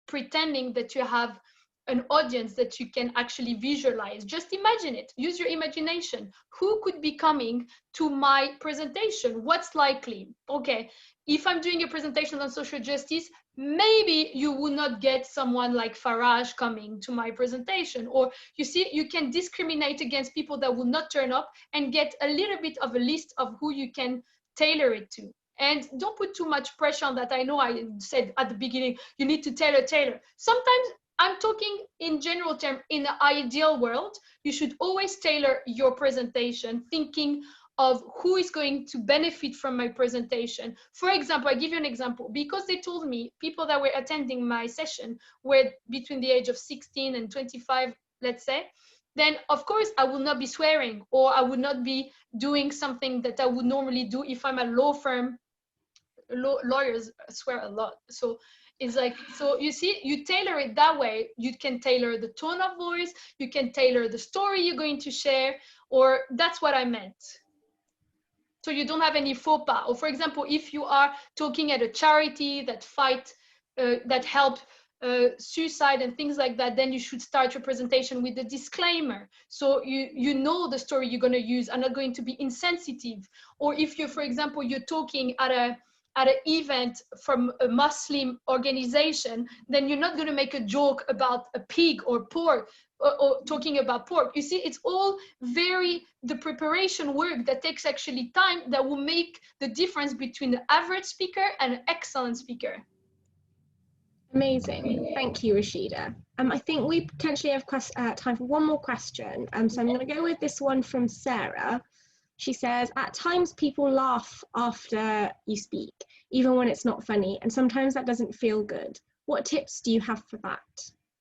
pretending that you have an audience that you can actually visualize. Just imagine it. Use your imagination. Who could be coming to my presentation? What's likely? Okay, if I'm doing a presentation on social justice, maybe you will not get someone like Farage coming to my presentation. Or you see, you can discriminate against people that will not turn up and get a little bit of a list of who you can tailor it to. And don't put too much pressure on that. I know I said at the beginning, you need to tailor. Sometimes I'm talking in general terms. In the ideal world, you should always tailor your presentation, thinking of who is going to benefit from my presentation. For example, I give you an example. Because they told me people that were attending my session were between the age of 16 and 25, let's say, then of course I will not be swearing, or I would not be doing something that I would normally do if I'm a law firm. Lawyers swear a lot. So it's like, so you see, you tailor it that way. You can tailor the tone of voice, you can tailor the story you're going to share, or that's what I meant. So you don't have any faux pas. Or for example, if you are talking at a charity that help suicide and things like that, then you should start your presentation with a disclaimer. So you know the story you're going to use are not going to be insensitive. Or if you, for example, you're talking at an event from a Muslim organization, then you're not going to make a joke about a pig or pork, or talking about pork. You see, it's all the preparation work that takes actually time that will make the difference between the average speaker and an excellent speaker. Amazing. Thank you, Rachida. I think we potentially have time for one more question. So I'm going to go with this one from Sarah. She says, at times people laugh after you speak, even when it's not funny, and sometimes that doesn't feel good. What tips do you have for that?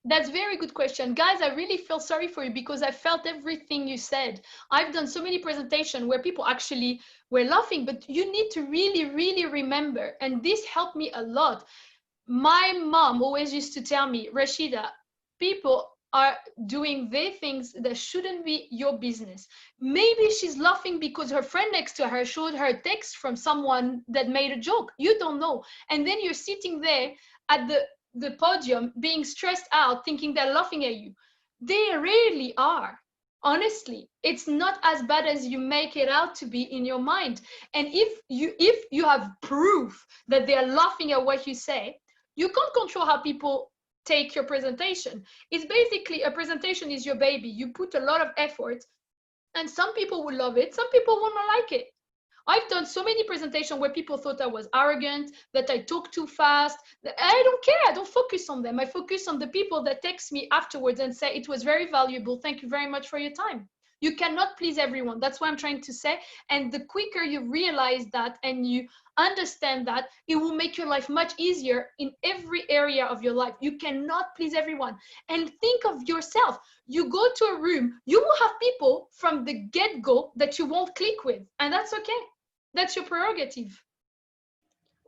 That's a very good question. Guys, I really feel sorry for you because I felt everything you said. I've done so many presentations where people actually were laughing, but you need to really, really remember, and this helped me a lot. My mom always used to tell me, Rachida, people are doing their things that shouldn't be your business. Maybe she's laughing because her friend next to her showed her a text from someone that made a joke. You don't know. And then you're sitting there at the podium being stressed out, thinking they're laughing at you. They really are. Honestly, it's not as bad as you make it out to be in your mind. And if you have proof that they are laughing at what you say, you can't control how people take your presentation. It's basically, a presentation is your baby. You put a lot of effort, and some people will love it, some people will not like it. I've done so many presentations where people thought I was arrogant, that I talk too fast. I don't care. I don't focus on them. I focus on the people that text me afterwards and say, it was very valuable. Thank you very much for your time. You cannot please everyone. That's what I'm trying to say. And the quicker you realize that and you understand that, it will make your life much easier in every area of your life. You cannot please everyone. And think of yourself. You go to a room, you will have people from the get-go that you won't click with. And that's okay. That's your prerogative.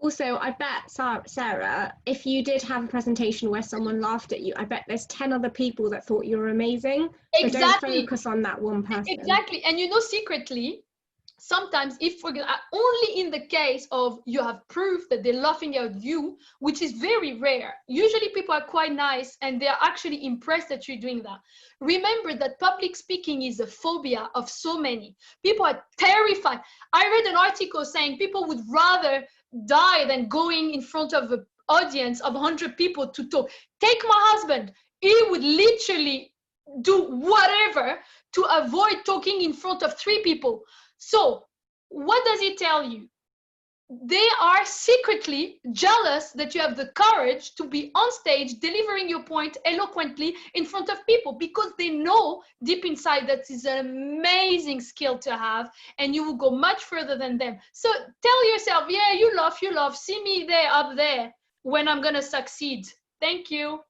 Also, I bet, Sarah, if you did have a presentation where someone laughed at you, I bet there's 10 other people that thought you were amazing. So don't focus on that one person. Exactly. And you know, secretly, sometimes if we're only in the case of you have proof that they're laughing at you, which is very rare. Usually people are quite nice and they're actually impressed that you're doing that. Remember that public speaking is a phobia of so many. People are terrified. I read an article saying people would rather die than going in front of an audience of 100 people to talk. Take my husband. He would literally do whatever to avoid talking in front of 3 people. So what does it tell you? They are secretly jealous that you have the courage to be on stage delivering your point eloquently in front of people, because they know deep inside that is an amazing skill to have and you will go much further than them. So tell yourself, yeah, you love, see me there, up there, when I'm gonna succeed. Thank you.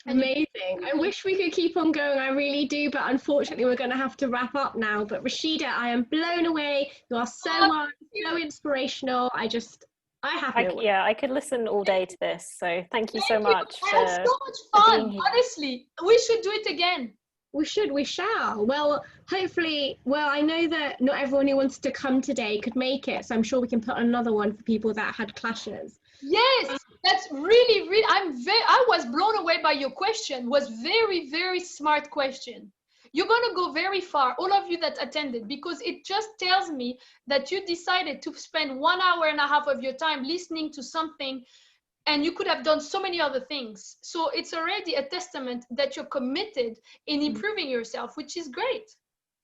Amazing. I wish we could keep on going. I really do, but unfortunately we're going to have to wrap up now. But Rachida, I am blown away. You are so inspirational. I have no words. Yeah, I could listen all day to this. So thank you so much. I had so much fun. Honestly, we should do it again. We shall. Well, hopefully, I know that not everyone who wants to come today could make it. So I'm sure we can put another one for people that had clashes. Yes, that's really, I was blown away by your question. It was very, very smart question. You're going to go very far, all of you that attended, because it just tells me that you decided to spend 1 hour and a half of your time listening to something, and you could have done so many other things. So it's already a testament that you're committed in improving yourself, which is great.